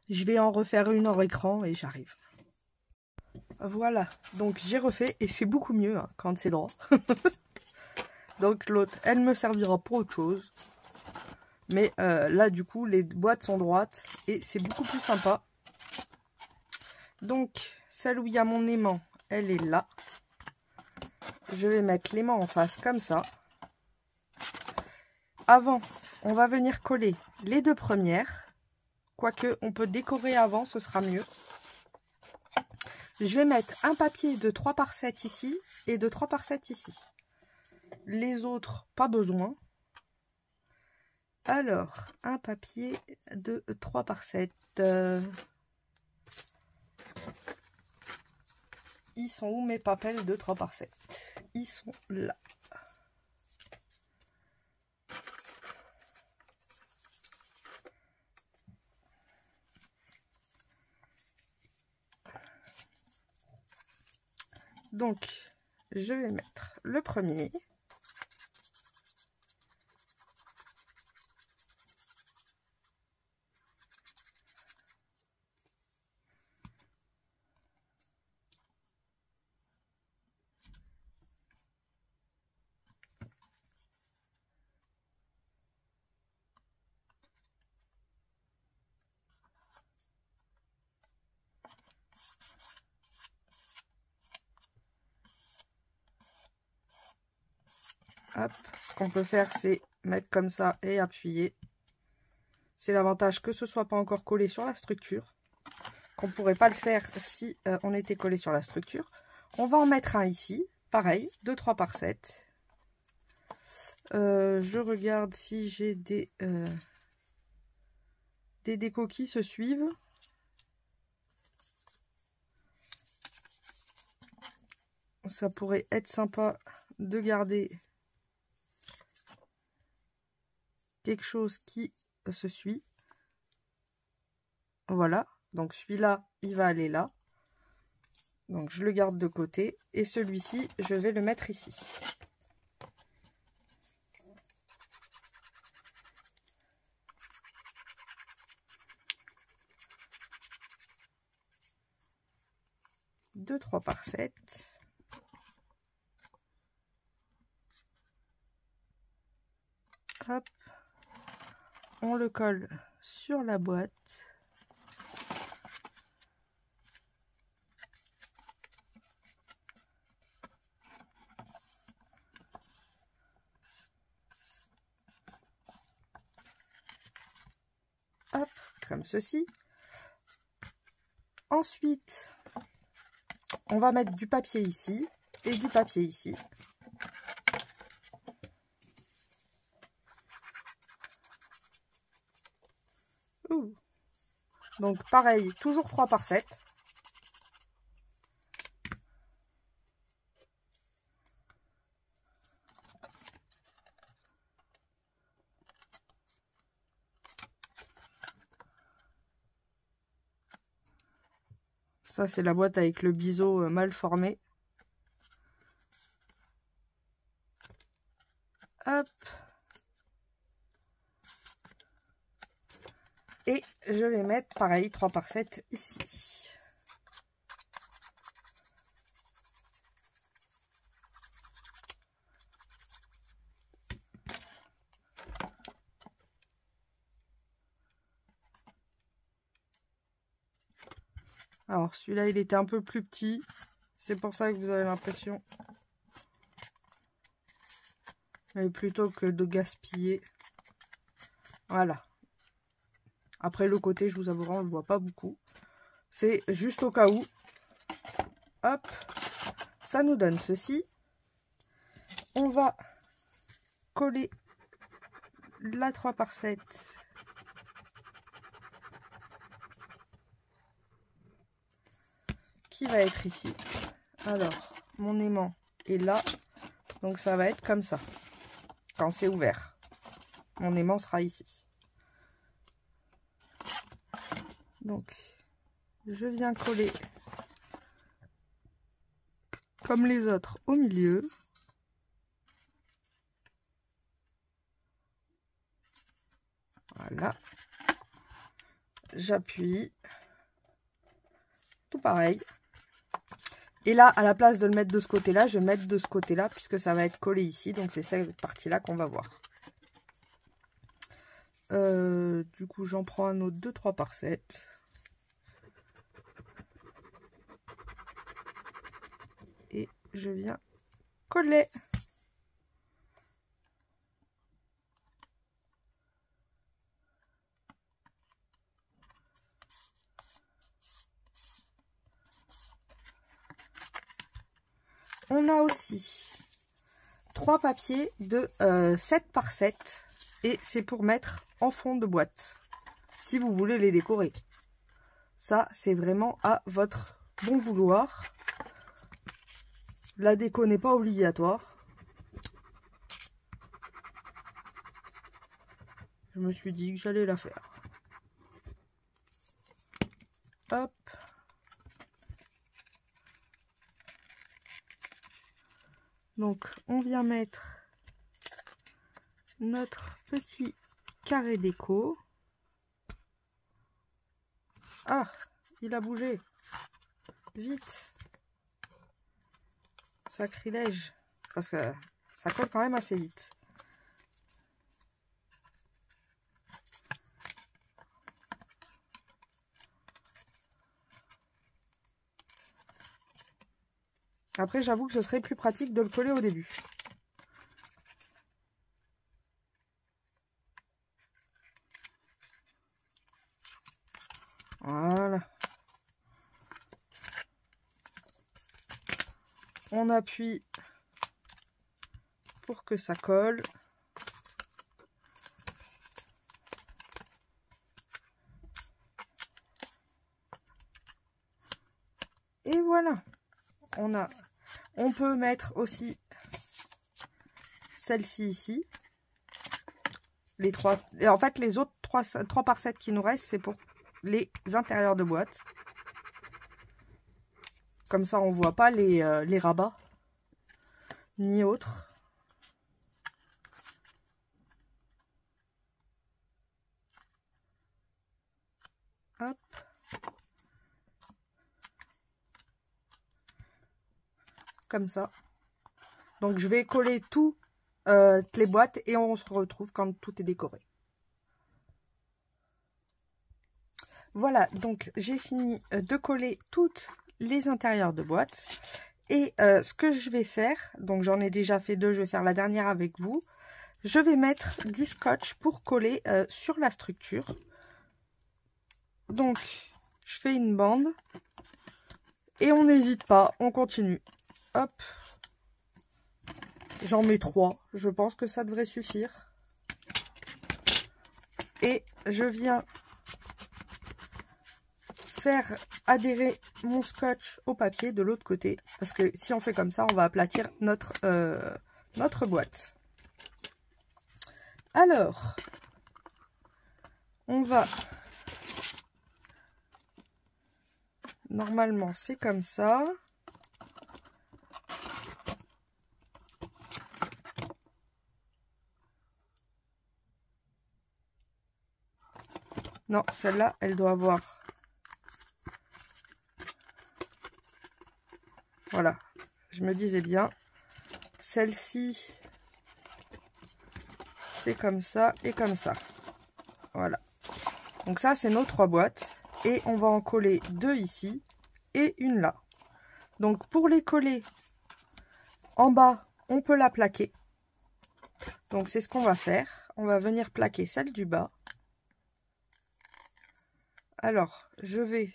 Je vais en refaire une hors écran et j'arrive. Voilà, donc j'ai refait et c'est beaucoup mieux hein, quand c'est droit. Donc l'autre, elle me servira pour autre chose. Mais là, du coup, les boîtes sont droites et c'est beaucoup plus sympa. Donc, celle où il y a mon aimant, elle est là. Je vais mettre l'aimant en face comme ça. Avant, on va venir coller les deux premières. Quoique, on peut décorer avant, ce sera mieux. Je vais mettre un papier de 3 par 7 ici et de 3 par 7 ici. Les autres, pas besoin. Alors, un papier de 3 par 7. Ils sont où mes papels de 3 par 7? Ils sont là. Donc, je vais mettre le premier. Hop, ce qu'on peut faire, c'est mettre comme ça et appuyer. C'est l'avantage que ce soit pas encore collé sur la structure. Qu'on pourrait pas le faire si on était collé sur la structure. On va en mettre un ici, pareil, de 3 par 7. Je regarde si j'ai des décos qui se suivent. Ça pourrait être sympa de garder quelque chose qui se suit. Voilà, donc celui-là, il va aller là. Donc je le garde de côté. Et celui-ci, je vais le mettre ici. De 3 par 7. Hop. On le colle sur la boîte. Hop, comme ceci. Ensuite, on va mettre du papier ici et du papier ici. Ouh. Donc pareil, toujours 3 par 7. Ça, c'est la boîte avec le biseau mal formé. Hop. Et je vais mettre, pareil, 3 par 7 ici. Alors, celui-là, il était un peu plus petit. C'est pour ça que vous avez l'impression. Mais plutôt que de gaspiller. Voilà. Après, le côté, je vous avouerai, on ne le voit pas beaucoup. C'est juste au cas où. Hop. Ça nous donne ceci. On va coller la 3 par 7. Qui va être ici. Alors, mon aimant est là. Donc, ça va être comme ça. Quand c'est ouvert. Mon aimant sera ici. Donc, je viens coller comme les autres au milieu. Voilà. J'appuie. Tout pareil. Et là, à la place de le mettre de ce côté-là, je vais mettre de ce côté-là, puisque ça va être collé ici. Donc, c'est cette partie-là qu'on va voir. Du coup, j'en prends un autre 2-3 par 7. Et je viens coller. On a aussi 3 papiers de 7 par 7 et c'est pour mettre en fond de boîte si vous voulez les décorer. Ça, c'est vraiment à votre bon vouloir. La déco n'est pas obligatoire. Je me suis dit que j'allais la faire. Hop. Donc, on vient mettre notre petit carré déco. Ah, il a bougé. Vite. Sacrilège. Parce que ça colle quand même assez vite. Après, j'avoue que ce serait plus pratique de le coller au début. Voilà. On appuie pour que ça colle. Et voilà. On peut mettre aussi celle-ci ici. Les 3. Et en fait, les autres 3 par 7 qui nous restent, c'est pour les intérieurs de boîte. Comme ça, on ne voit pas les rabats. Ni autres. Hop. Comme ça. Donc, je vais coller toutes les boîtes et on se retrouve quand tout est décoré. Voilà, donc j'ai fini de coller toutes les intérieurs de boîte. Et ce que je vais faire, donc j'en ai déjà fait 2, je vais faire la dernière avec vous. Je vais mettre du scotch pour coller sur la structure. Donc, je fais une bande. Et on n'hésite pas, on continue. Hop. J'en mets 3. Je pense que ça devrait suffire. Et je viens faire adhérer mon scotch au papier de l'autre côté. Parce que si on fait comme ça, on va aplatir notre boîte. Alors, on va... Normalement, c'est comme ça. Non, celle-là, elle doit avoir... Voilà, je me disais bien. Celle-ci, c'est comme ça et comme ça. Voilà. Donc ça, c'est nos 3 boîtes. Et on va en coller 2 ici et une là. Donc pour les coller en bas, on peut la plaquer. Donc c'est ce qu'on va faire. On va venir plaquer celle du bas. Alors, je vais...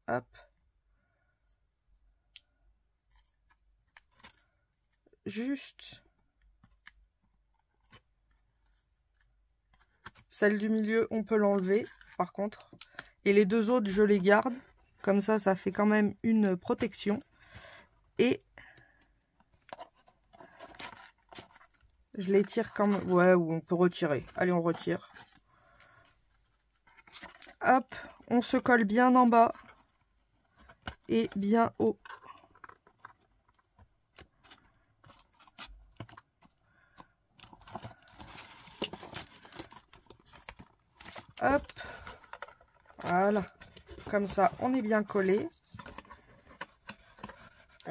Hop. Juste... Celle du milieu, on peut l'enlever, par contre. Et les 2 autres, je les garde. Comme ça, ça fait quand même une protection. Et je les tire comme... Ouais, ou on peut retirer. Allez, on retire. Hop, on se colle bien en bas. Et bien haut. Hop. Voilà. Comme ça, on est bien collé.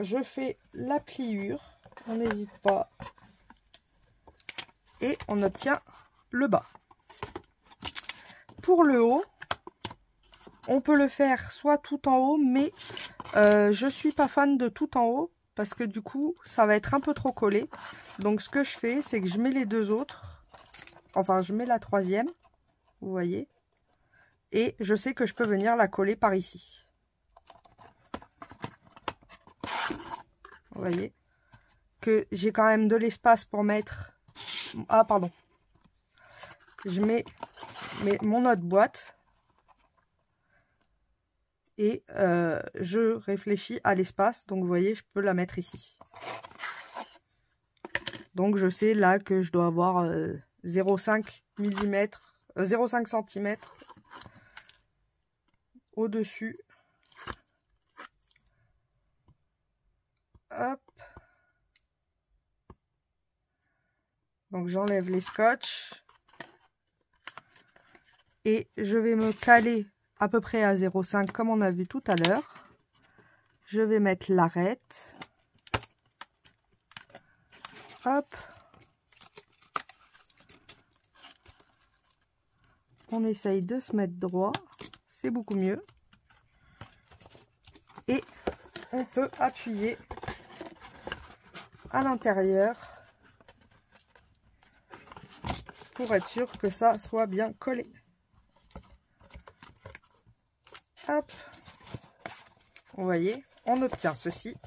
Je fais la pliure. On n'hésite pas. Et on obtient le bas. Pour le haut, on peut le faire soit tout en haut, mais je suis pas fan de tout en haut parce que du coup ça va être un peu trop collé. Donc ce que je fais, c'est que je mets les deux autres, enfin je mets la troisième, vous voyez, et je sais que je peux venir la coller par ici. Vous voyez que j'ai quand même de l'espace pour mettre... Ah pardon. Je mets mon autre boîte. Et je réfléchis à l'espace. Donc vous voyez, je peux la mettre ici. Donc je sais là que je dois avoir 0,5 mm, 0,5 cm au-dessus. Hop. Donc j'enlève les scotch. Et je vais me caler à peu près à 0,5 comme on a vu tout à l'heure. Je vais mettre l'arête. Hop. On essaye de se mettre droit. C'est beaucoup mieux. Et on peut appuyer à l'intérieur pour être sûr que ça soit bien collé. Hop. Vous voyez, on obtient ceci.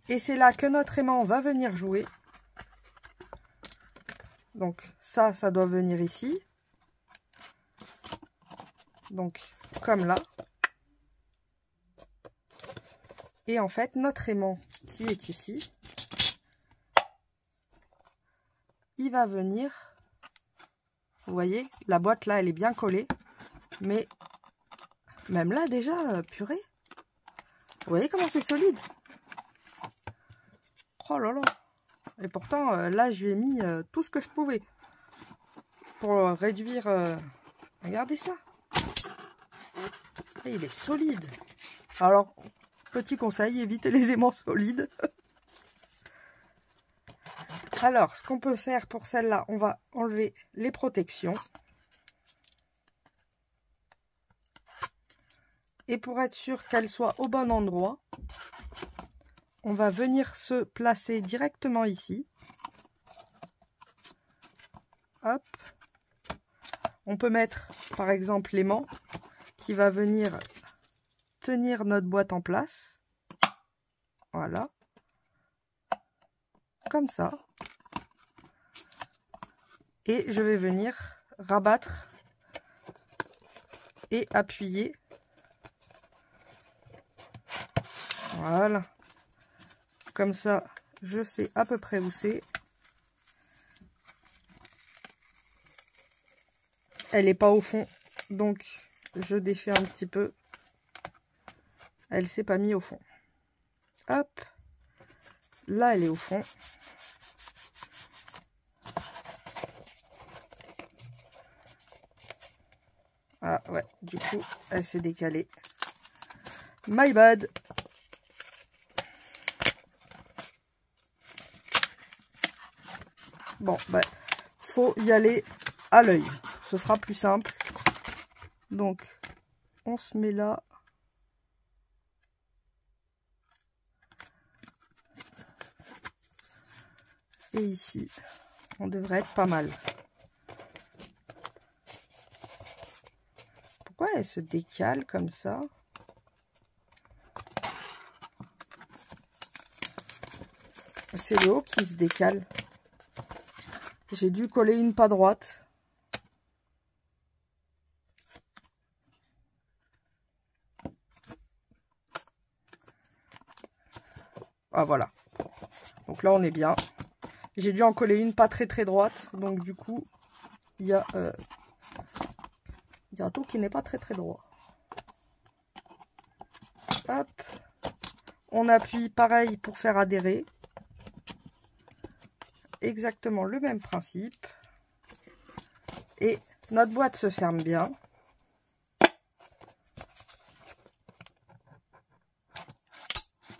Et c'est là que notre aimant va venir jouer. Donc ça doit venir ici. Donc comme là. Et en fait, notre aimant qui est ici, il va venir. Vous voyez, la boîte là, elle est bien collée. Mais même là déjà, purée. Vous voyez comment c'est solide? Oh là là. Et pourtant, là, je lui ai mis tout ce que je pouvais pour réduire... Regardez ça. Et il est solide. Alors, petit conseil, évitez les aimants solides. Alors, ce qu'on peut faire pour celle-là, on va enlever les protections. Et pour être sûr qu'elle soit au bon endroit, on va venir se placer directement ici. Hop. On peut mettre, par exemple, l'aimant qui va venir tenir notre boîte en place. Voilà. Comme ça. Et je vais venir rabattre et appuyer. Voilà. Comme ça, je sais à peu près où c'est. Elle n'est pas au fond, donc je défais un petit peu. Elle s'est pas mise au fond. Hop. Là, elle est au fond. Ah ouais, du coup, elle s'est décalée. My bad. Bon, bah, faut y aller à l'œil. Ce sera plus simple. Donc, on se met là. Et ici, on devrait être pas mal. Pourquoi elle se décale comme ça? C'est le haut qui se décale. J'ai dû coller une pas droite. Ah voilà. Donc là on est bien. J'ai dû en coller une pas très droite. Donc du coup, il y a tout qui n'est pas très droit. Hop. On appuie pareil pour faire adhérer. Exactement le même principe. Et Notre boîte se ferme bien.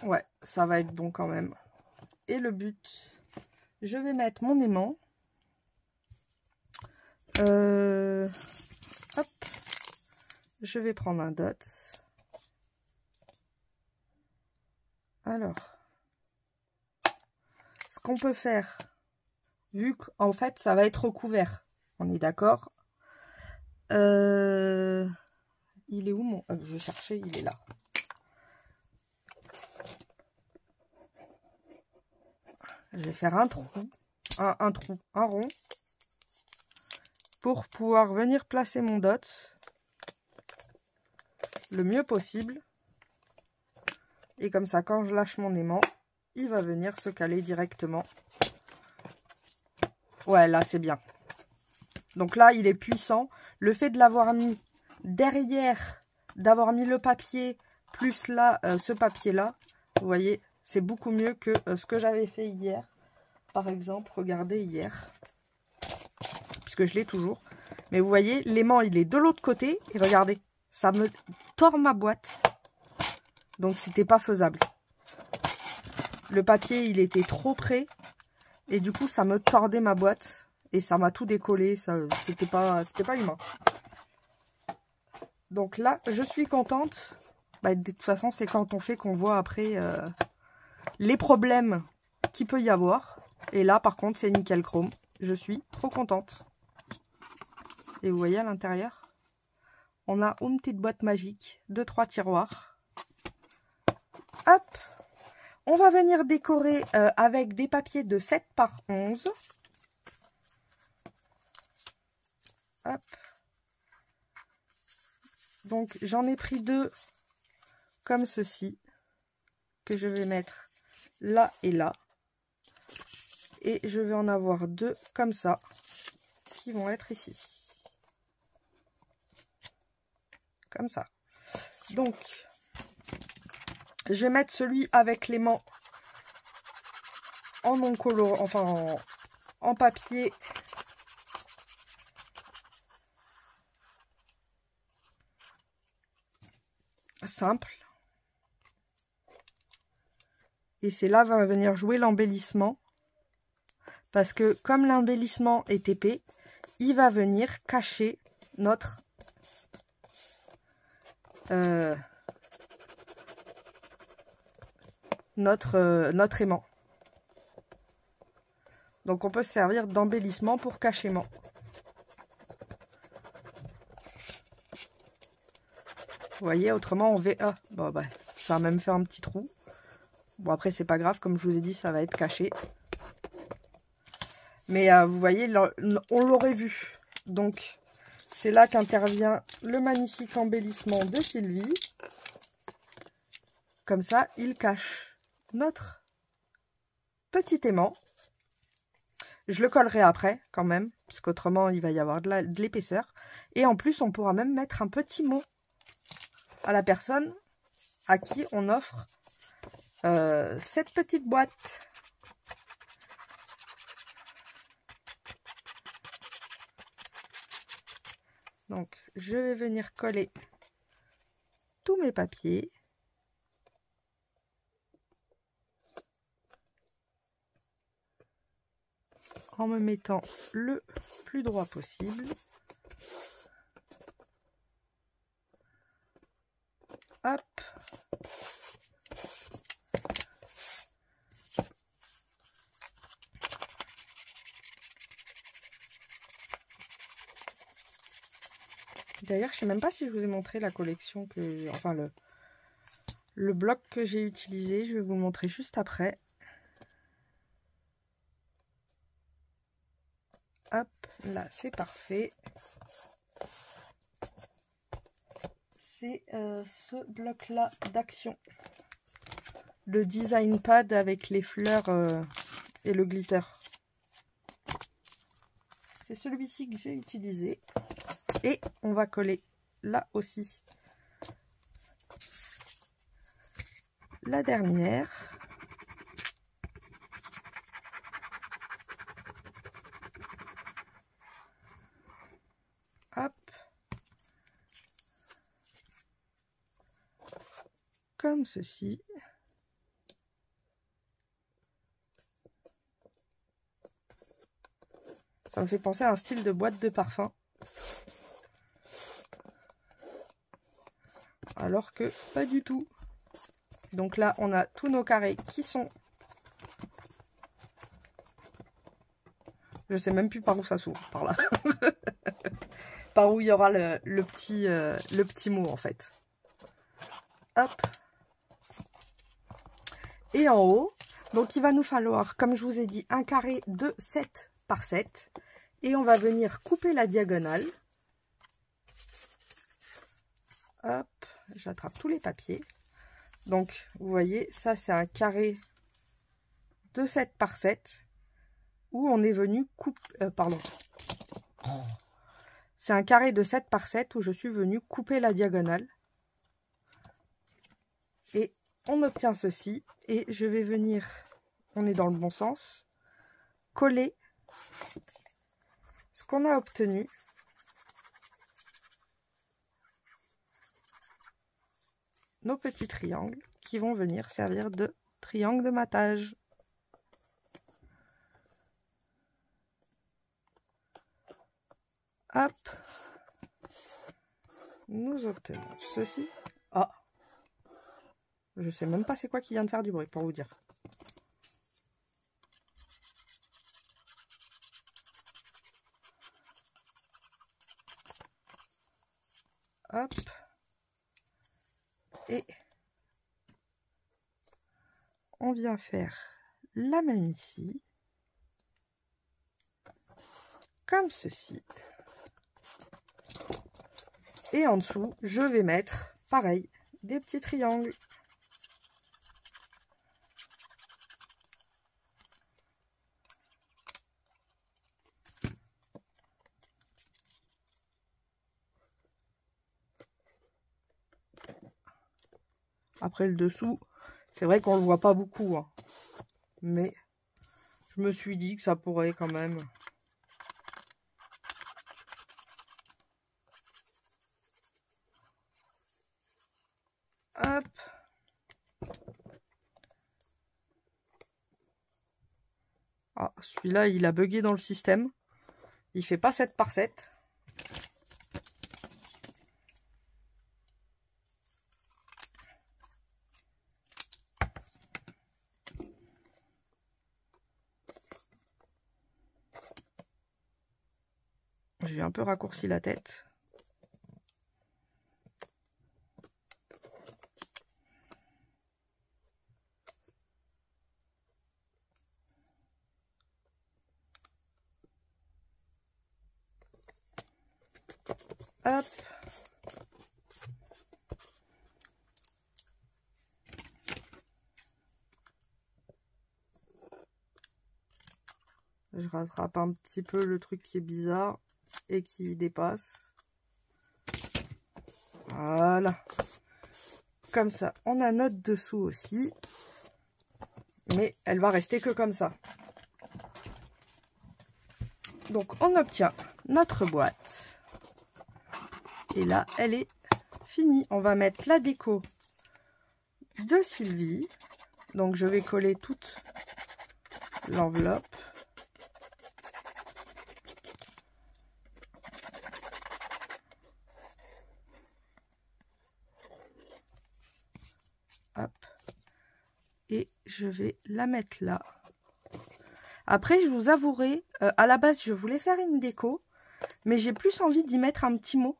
Ouais, ça va être bon quand même. Et le but, je vais mettre mon aimant. Hop. Je vais prendre un dot. Alors, ce qu'on peut faire, vu qu'en fait, ça va être recouvert, on est d'accord. Il est où mon... je cherchais, il est là. Je vais faire un trou, un rond, pour pouvoir venir placer mon dot le mieux possible. Et comme ça, quand je lâche mon aimant, il va venir se caler directement. Ouais, là, c'est bien. Donc là, il est puissant. Le fait de l'avoir mis derrière, d'avoir mis le papier, plus là, ce papier-là, vous voyez, c'est beaucoup mieux que ce que j'avais fait hier. Par exemple, regardez hier. Puisque je l'ai toujours. Mais vous voyez, l'aimant, il est de l'autre côté. Et regardez, ça me tord ma boîte. Donc, c'était pas faisable. Le papier, il était trop près. Et du coup, ça me tordait ma boîte. Et ça m'a tout décollé. C'était pas humain. Donc là, je suis contente. Bah, de toute façon, c'est quand on fait qu'on voit après les problèmes qu'il peut y avoir. Et là, par contre, c'est nickel chrome. Je suis trop contente. Et vous voyez à l'intérieur, on a une petite boîte magique de 3 tiroirs. Hop, on va venir décorer avec des papiers de 7 par 11. Hop. Donc, j'en ai pris 2 comme ceci, que je vais mettre là et là. Et je vais en avoir 2 comme ça, qui vont être ici. Comme ça. Donc, je vais mettre celui avec l'aimant en non coloré, enfin en papier. Simple. Et c'est là va venir jouer l'embellissement. Parce que comme l'embellissement est épais, il va venir cacher notre aimant. Donc on peut se servir d'embellissement pour cachement. Vous voyez, autrement on va... bon, bah, ça va même faire un petit trou. Bon, après c'est pas grave, comme je vous ai dit, ça va être caché. Mais vous voyez, on l'aurait vu. Donc c'est là qu'intervient le magnifique embellissement de Sylvie. Comme ça, il cache notre petit aimant. Je le collerai après, quand même, parce qu'autrement, il va y avoir de l'épaisseur. Et en plus, on pourra même mettre un petit mot à la personne à qui on offre cette petite boîte. Donc, je vais venir coller tous mes papiers. En me mettant le plus droit possible. Hop. D'ailleurs, je sais même pas si je vous ai montré la collection que... Enfin, le bloc que j'ai utilisé. Je vais vous le montrer juste après. Hop, là, c'est parfait. C'est ce bloc-là d'Action. Le design pad avec les fleurs et le glitter. C'est celui-ci que j'ai utilisé. Et on va coller là aussi la dernière. comme ceci. Ça me fait penser à un style de boîte de parfum. Alors que pas du tout. Donc là, on a tous nos carrés qui sont... Je sais même plus par où ça s'ouvre, par là. Par où il y aura le petit mot en fait. Hop. Et en haut, donc il va nous falloir, comme je vous ai dit, un carré de 7 par 7. Et on va venir couper la diagonale. Hop, j'attrape tous les papiers. Donc, vous voyez, ça c'est un carré de 7 par 7 où on est venu couper... pardon. C'est un carré de 7 par 7 où je suis venu couper la diagonale. Et on obtient ceci. Et je vais venir, on est dans le bon sens, coller ce qu'on a obtenu. Nos petits triangles qui vont venir servir de triangle de matage. Hop. Nous obtenons ceci. Ah. Je sais même pas c'est quoi qui vient de faire du bruit pour vous dire. Hop. Et on vient faire la même ici. Comme ceci. Et en dessous, je vais mettre, pareil, des petits triangles. Après le dessous, c'est vrai qu'on le voit pas beaucoup, hein. Mais je me suis dit que ça pourrait quand même. Hop. Ah, celui-là, il a bugué dans le système. Il fait pas 7 par 7. J'ai un peu raccourci la tête. Hop. Je rattrape un petit peu le truc qui est bizarre et qui dépasse. Voilà. Comme ça, on a notre dessous aussi. Mais elle va rester que comme ça. Donc on obtient notre boîte. Et là, elle est finie. On va mettre la déco de Sylvie. Donc je vais coller toute l'enveloppe. Hop. Et je vais la mettre là. Après, je vous avouerai, à la base, je voulais faire une déco, mais j'ai plus envie d'y mettre un petit mot.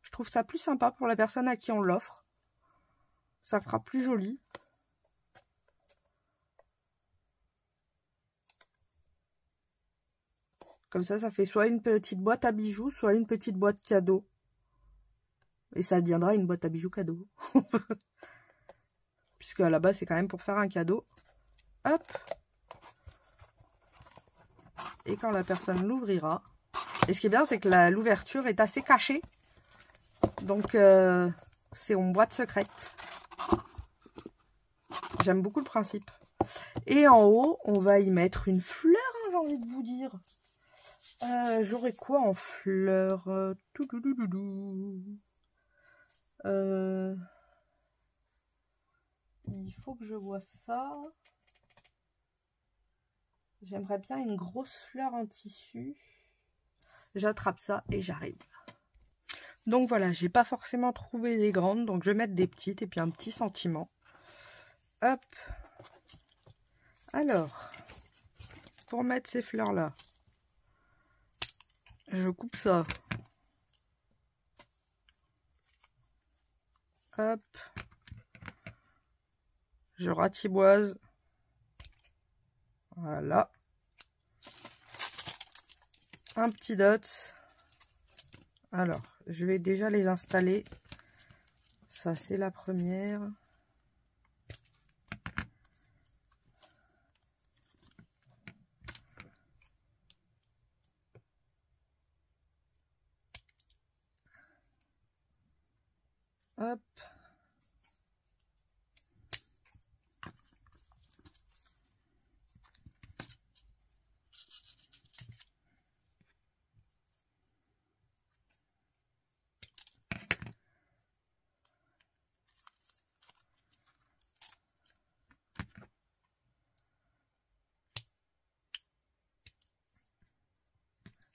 Je trouve ça plus sympa pour la personne à qui on l'offre. Ça fera plus joli. Comme ça fait soit une petite boîte à bijoux, soit une petite boîte cadeau. Et ça deviendra une boîte à bijoux cadeau. Puisque à la base, c'est quand même pour faire un cadeau. Hop. Et quand la personne l'ouvrira. Et ce qui est bien, c'est que l'ouverture est assez cachée. Donc, c'est en boîte secrète. J'aime beaucoup le principe. Et en haut, on va y mettre une fleur, hein, j'ai envie de vous dire. J'aurai quoi en fleur? il faut que je vois ça. J'aimerais bien une grosse fleur en tissu. J'attrape ça et j'arrive. Donc voilà, j'ai pas forcément trouvé des grandes, donc je vais mettre des petites et puis un petit sentiment. Hop. Alors, pour mettre ces fleurs là, je coupe ça. Hop. Je ratiboise. Voilà. Un petit dot. Alors, je vais déjà les installer. Ça, c'est la première. Hop.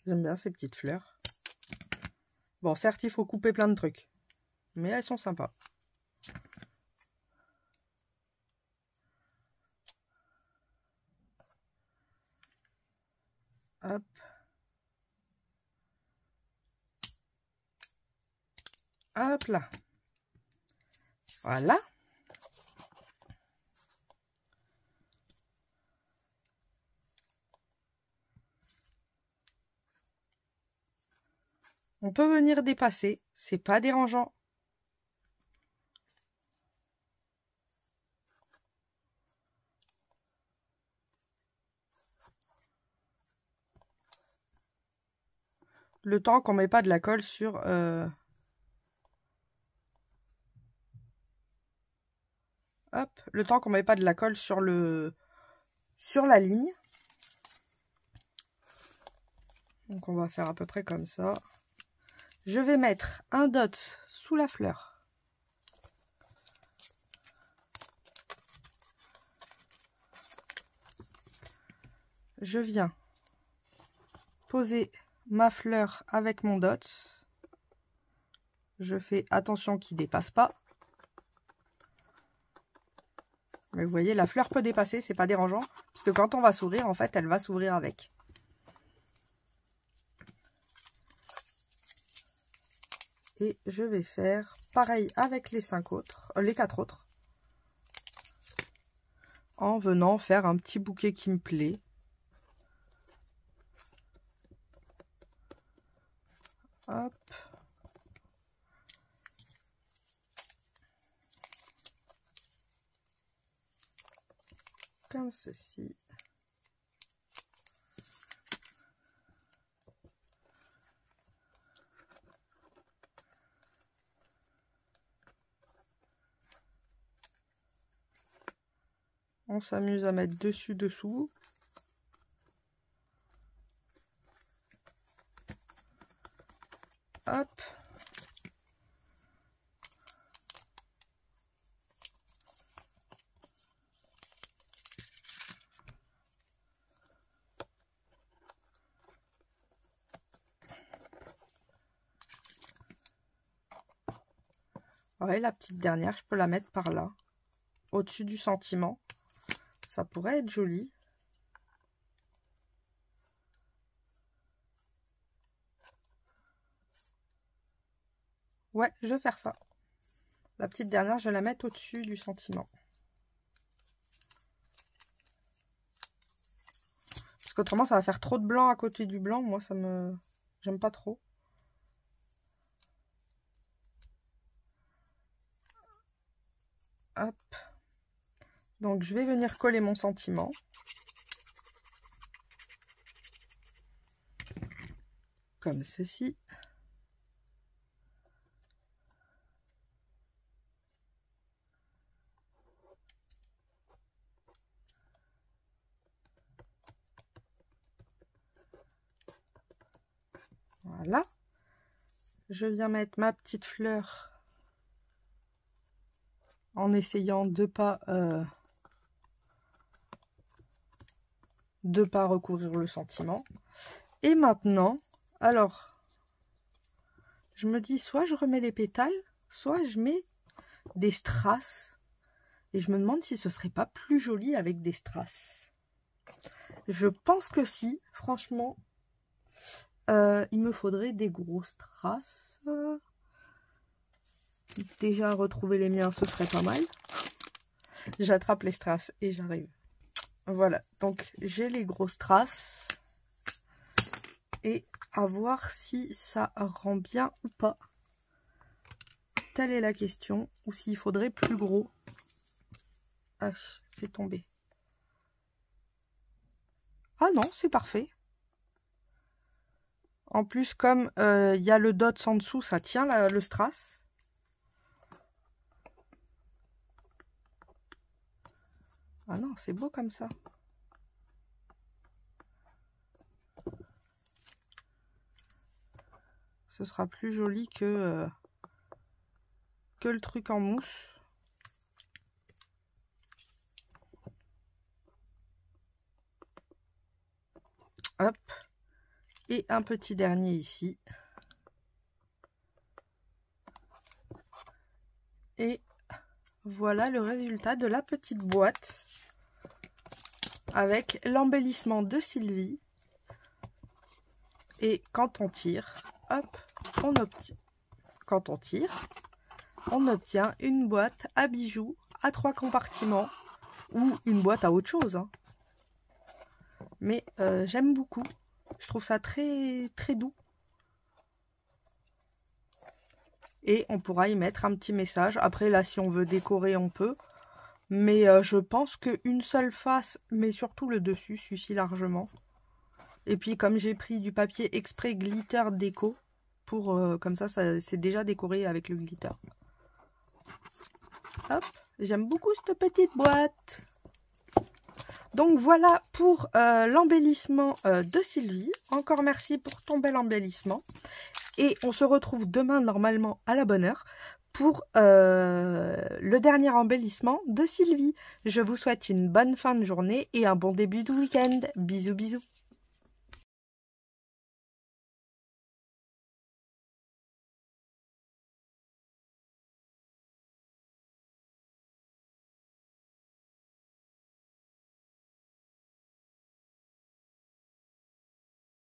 J'aime bien ces petites fleurs. Bon, certes, il faut couper plein de trucs. Mais elles sont sympas. Hop. Hop là. Voilà. On peut venir dépasser, c'est pas dérangeant. Le temps qu'on met pas de la colle sur... Hop, le temps qu'on met pas de la colle sur la ligne. Donc on va faire à peu près comme ça. Je vais mettre un dot sous la fleur. Je viens poser ma fleur avec mon dot. Je fais attention qu'il ne dépasse pas. Mais vous voyez, la fleur peut dépasser, c'est pas dérangeant. Parce que quand on va s'ouvrir, en fait, elle va s'ouvrir avec. Et je vais faire pareil avec les 4 autres. En venant faire un petit bouquet qui me plaît. Hop. Comme ceci. On s'amuse à mettre dessus, dessous. Hop. Ouais, la petite dernière, je peux la mettre par là, au-dessus du sentiment. Ça pourrait être joli. Ouais, je vais faire ça. La petite dernière, je vais la mettre au-dessus du sentiment. Parce qu'autrement, ça va faire trop de blanc à côté du blanc. Moi, j'aime pas trop. Hop. Donc, je vais venir coller mon sentiment. Comme ceci. Voilà. Je viens mettre ma petite fleur en essayant de pas recouvrir le sentiment. Et maintenant, alors, je me dis soit je remets les pétales, soit je mets des strass. Et je me demande si ce serait pas plus joli avec des strass. Je pense que si, franchement, il me faudrait des gros strass. Déjà retrouver les miens, ce serait pas mal. J'attrape les strass et j'arrive. Voilà, donc j'ai les gros strass. Et à voir si ça rend bien ou pas. Telle est la question. Ou s'il faudrait plus gros. Ah, c'est tombé. Ah non, c'est parfait. En plus, comme il y a le dots en dessous, ça tient le strass. Ah non, c'est beau comme ça. Ce sera plus joli que le truc en mousse. Hop. Et un petit dernier ici. Et voilà le résultat de la petite boîte. Avec l'embellissement de Sylvie. Et quand on tire, hop, quand on tire, on obtient une boîte à bijoux à 3 compartiments. Ou une boîte à autre chose. Hein. Mais j'aime beaucoup. Je trouve ça très très doux. Et on pourra y mettre un petit message. Après là, si on veut décorer, on peut. Mais je pense qu'une seule face, mais surtout le dessus, suffit largement. Et puis comme j'ai pris du papier exprès glitter déco, pour comme ça c'est déjà décoré avec le glitter. Hop, j'aime beaucoup cette petite boîte. Donc voilà pour l'embellissement de Sylvie. Encore merci pour ton bel embellissement. Et on se retrouve demain normalement à la bonne heure pour le dernier embellissement de Sylvie. Je vous souhaite une bonne fin de journée et un bon début de week-end. Bisous bisous.